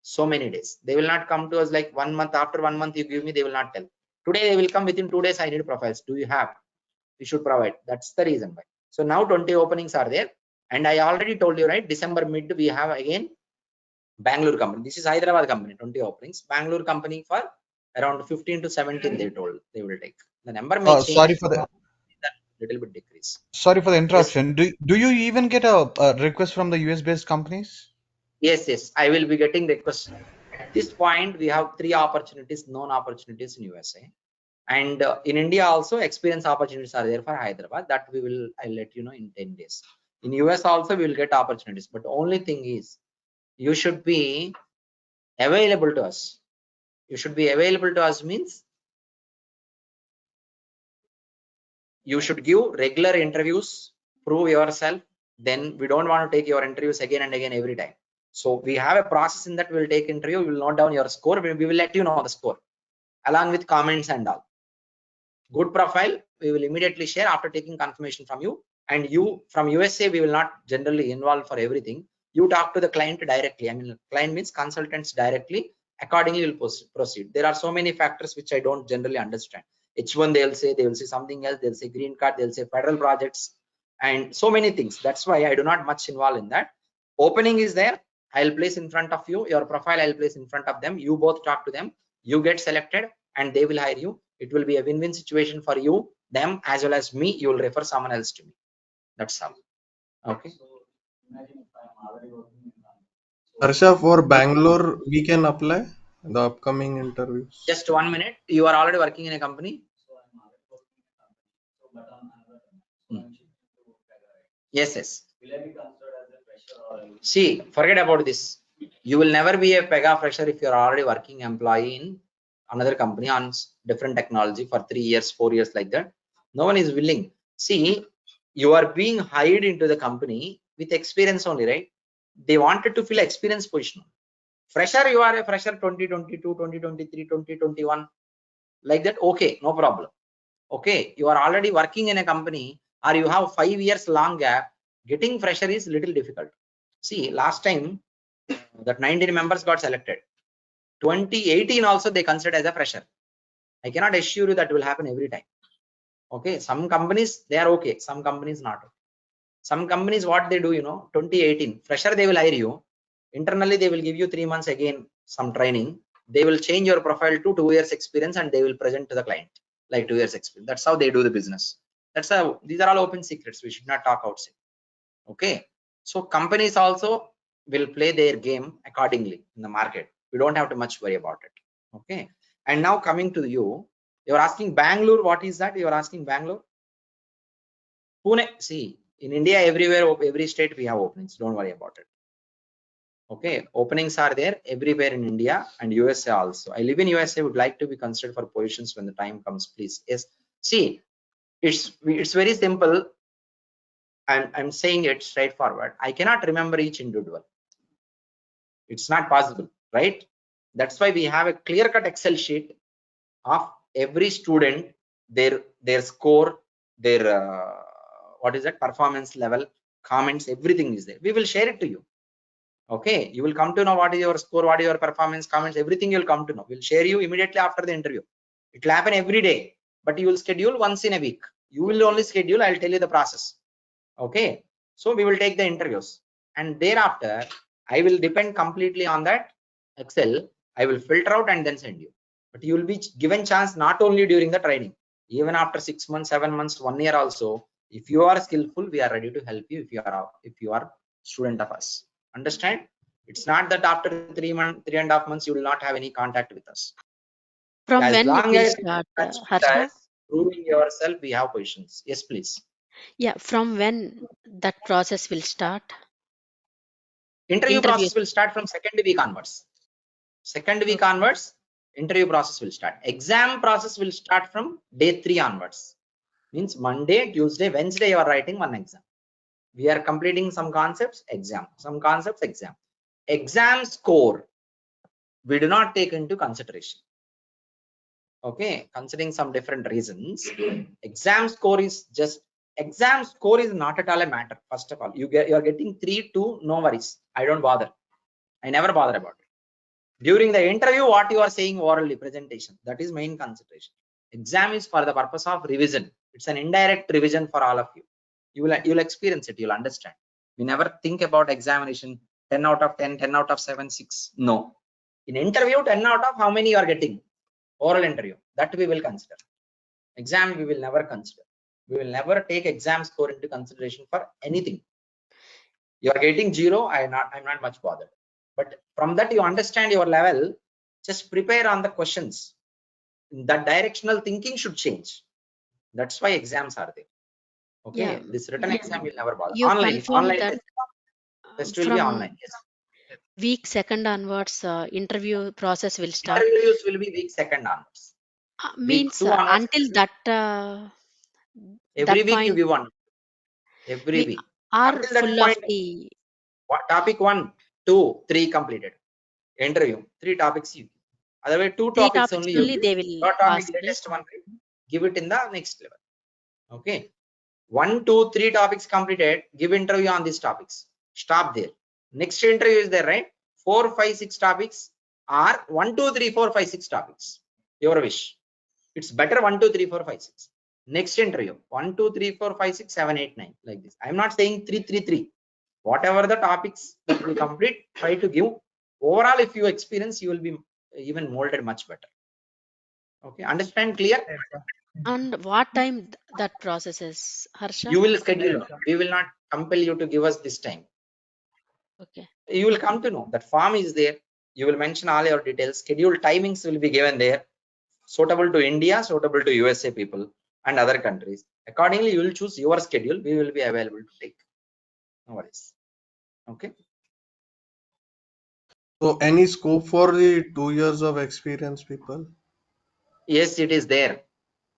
so many days. They will not come to us like 1 month, after 1 month you give me, they will not tell. Today they will come within 2 days, I need profiles. Do you have? We should provide. That's the reason why. So now 20 openings are there. And I already told you, right? December mid, we have again Bangalore company. This is Hyderabad company, 20 openings. Bangalore company for around 15 to 17, they told they will take. The number may Sorry change, for the little bit decrease. sorry for the Yes, interruption. Do you even get a request from the US based companies? Yes, I will be getting requests. At this point, we have 3 opportunities, known opportunities in USA. And in India also, experience opportunities are there for Hyderabad. That I'll let you know in 10 days. In US also, we will get opportunities. But only thing is, you should be available to us. You should be available to us means you should give regular interviews, prove yourself. Then we don't want to take your interviews again and again every time. So we have a process in that we'll take interview, we will note down your score, we will let you know the score along with comments and all. Good profile, we will immediately share after taking confirmation from you. And you from USA, we will not generally involve for everything. You talk to the client directly. I mean, client means consultants directly. Accordingly, we'll proceed. There are so many factors which I don't generally understand. H1 they will say something else. They'll say green card. They'll say federal projects and so many things. That's why I do not much involve in that. Opening is there. I'll place in front of you. Your profile I'll place in front of them. You both talk to them. You get selected and they will hire you. It will be a win-win situation for you, them, as well as me. You will refer someone else to me. That's all. Okay. Harsha, for Bangalore, we can apply the upcoming interviews. Just 1 minute. You are already working in a company. Yes. See, forget about this. You will never be a PEGA fresher if you are already working employee in another company on different technology for 3 years, 4 years like that. No one is willing. See, you are being hired into the company with experience only, right? They wanted to fill experience position. Fresher, you are a fresher 2022, 2023, 2021, like that. Okay, no problem. Okay, you are already working in a company or you have 5 years long gap. Getting fresher is little difficult. See, last time that 19 members got selected. 2018 also they considered as a fresher. I cannot assure you that will happen every time. Okay, some companies they are okay, some companies not okay. Some companies what they do, 2018 fresher they will hire you. Internally they will give you 3 months again some training. They will change your profile to 2 years experience and they will present to the client like 2 years experience. That's how they do the business. That's how these are all open secrets. We should not talk outside. Okay, so companies also will play their game accordingly in the market. We don't have to much worry about it. Okay, and now coming to you, you're asking Bangalore. What is that? You're asking Bangalore, Pune. See, in India, everywhere, every state we have openings. Don't worry about it. Okay, openings are there everywhere in India and USA also. I live in USA. Would like to be considered for positions when the time comes, please. Yes. See, it's very simple. I'm saying it straightforward. I cannot remember each individual. It's not possible, right? That's why we have a clear-cut Excel sheet of every student, their score, their what is that performance level, comments, everything is there. We will share it to you. Okay, you will come to know what is your score, what is your performance, comments, everything you'll come to know. We'll share you immediately after the interview. It will happen every day, but you will schedule once in a week. You will only schedule. I'll tell you the process. Okay, so we will take the interviews and thereafter I will depend completely on that Excel. I will filter out and then send you, but you will be given chance not only during the training, even after 6 months, 7 months, 1 year also. If you are skillful, we are ready to help you. If you are student of us, understand? It's not that after 3.5 months you will not have any contact with us. From As when it long will as you start, touch with Harsha? us, proving yourself, we have positions. Yes, please. Yeah, from when that process will start? Interview Interview. process will start from second week onwards. Second week onwards, interview process will start. Exam process will start from day 3 onwards. Means Monday, Tuesday, Wednesday, you are writing one exam. We are completing some concepts, exam. Some concepts, exam. Exam score, we do not take into consideration. Okay, considering some different reasons. Exam score is not at all a matter. First of all, you are getting 3, 2, no worries. I don't bother. I never bother about it. During the interview, what you are saying orally, presentation, that is main consideration. Exam is for the purpose of revision. It's an indirect revision for all of you. You'll experience it. You'll understand. We never think about examination 10 out of 10, 10 out of 7, 6. No. In interview, 10 out of how many you are getting? Oral interview. That we will consider. Exam we will never consider. We will never take exam score into consideration for anything. You are getting 0. I'm not much bothered. But from that you understand your level, just prepare on the questions. That directional thinking should change. That's why exams are there. Okay, Yeah, this written exam will never bother. you Online confirmed that test will be from online. Yes. week second onwards, interview process will start. Interviews will be week second onwards. Week Means 2 onwards. until Every that week you point, give one. Every we week. are Until that full of point, the topic 1, 2, 3 completed. Interview. 3 topics you. Otherwise, 2 three topics topics only you only give. they will Your topic ask, right? latest one, right? Give it in the next level. Okay. 1, 2, 3 topics completed. Give interview on these topics. Stop there. Next interview is there, right? 4, 5, 6 topics are 1, 2, 3, 4, 5, 6 topics. Your wish. It's better 1, 2, 3, 4, 5, 6. Next interview 1, 2, 3, 4, 5, 6, 7, 8, 9 like this. I'm not saying 3, 3, 3. Whatever the topics that will complete, try to give. Overall, if you experience, you will be even molded much better. Okay, understand? Clear? Yes, sir. And what time that process is, Harsha? You will schedule. Yes, sir. We will not compel you to give us this time. Okay. You will come to know that form is there. You will mention all your details. Schedule timings will be given there. Suitable to India, suitable to USA people and other countries. Accordingly, you will choose your schedule. We will be available to take. No worries. Okay. So any scope for the 2 years of experience people? Yes, it is there.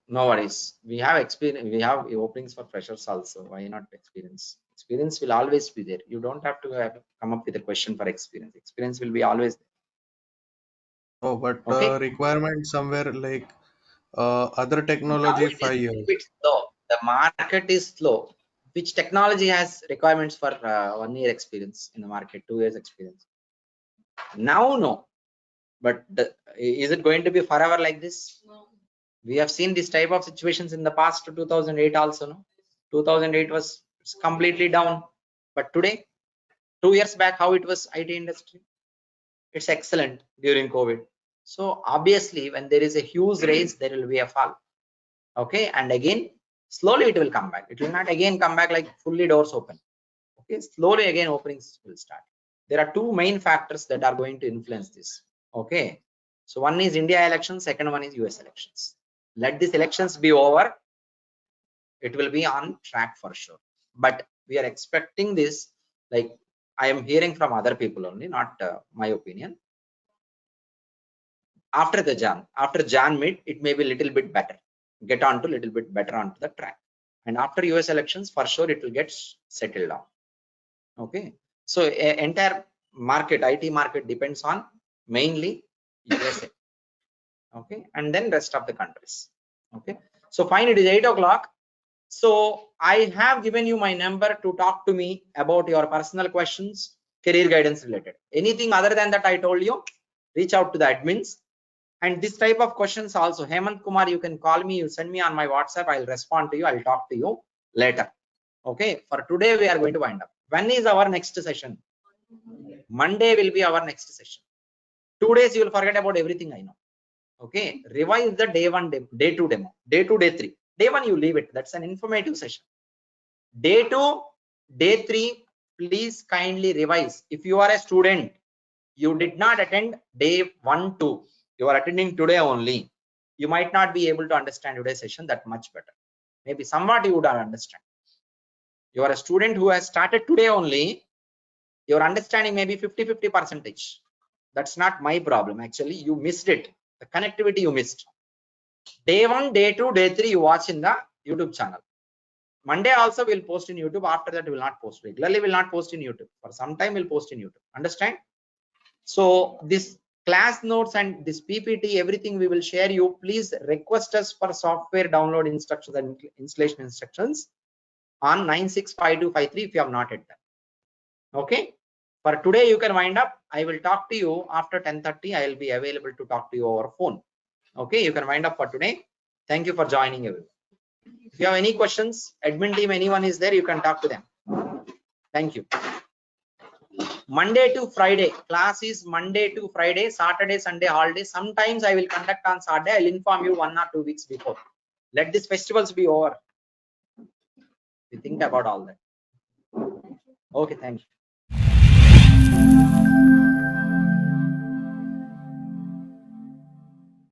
No worries. We have experience. We have openings for freshers also. Why not experience? Experience will always be there. You don't have to come up with a question for experience. Experience will be always there. Oh, but Okay. requirement somewhere like other Now technology it is 5 years. a bit slow. The market is slow. Which technology has requirements for 1 year experience in the market, 2 years experience? Now, no. But is it going to be forever like this? We have seen this type of situations in the past 2008 also. No, 2008 was completely down. But today, 2 years back, how it was IT industry? It's excellent during COVID. So obviously, when there is a huge raise, there will be a fall. Okay, and again, slowly it will come back. It will not again come back like fully doors open. Okay, slowly again openings will start. There are two main factors that are going to influence this. Okay, so one is India elections, second one is US elections. Let these elections be over, it will be on track for sure. But we are expecting this, like I am hearing from other people only, not my opinion. After Jan mid, it may be a little bit better, get on to little bit better onto the track. And after US elections, for sure it will get settled down. Okay, so entire market, IT market depends on mainly USA. Okay, and then rest of the countries. Okay, so fine, it is 8 o'clock. So I have given you my number to talk to me about your personal questions, career guidance related. Anything other than that I told you, reach out to the admins. And this type of questions also, Hemant Kumar, you can call me, you send me on my WhatsApp, I'll respond to you, I'll talk to you later. Okay, for today we are going to wind up. When is our next session? Monday will be our next session. 2 days you will forget about everything I know. Okay, revise the day 1 demo, day 2 demo, day 2, day 3. Day 1 you leave it, that's an informative session. Day 2, day 3, please kindly revise. If you are a student, you did not attend day 1, 2, you are attending today only, you might not be able to understand today's session that much better. Maybe somewhat you would understand. You are a student who has started today only, your understanding may be 50 percentage. That's not my problem. Actually, you missed it. The connectivity you missed. Day 1, day 2, day 3 you watch in the YouTube channel. Monday also we'll post in YouTube. After that we will not post regularly. Will not post in YouTube. For some time we'll post in YouTube. Understand? So this class notes and this PPT, everything we will share you. Please request us for software download instructions and installation instructions on 965253 if you have not yet done. Okay. For today you can wind up. I will talk to you after 10:30. I will be available to talk to you over phone. Okay, you can wind up for today. Thank you for joining everyone. If you have any questions, admin team, anyone is there, you can talk to them. Thank you. Monday to Friday, class is Monday to Friday, Saturday, Sunday, holiday. Sometimes I will conduct on Saturday. I'll inform you 1 or 2 weeks before. Let these festivals be over. We think about all that. Okay, thank you.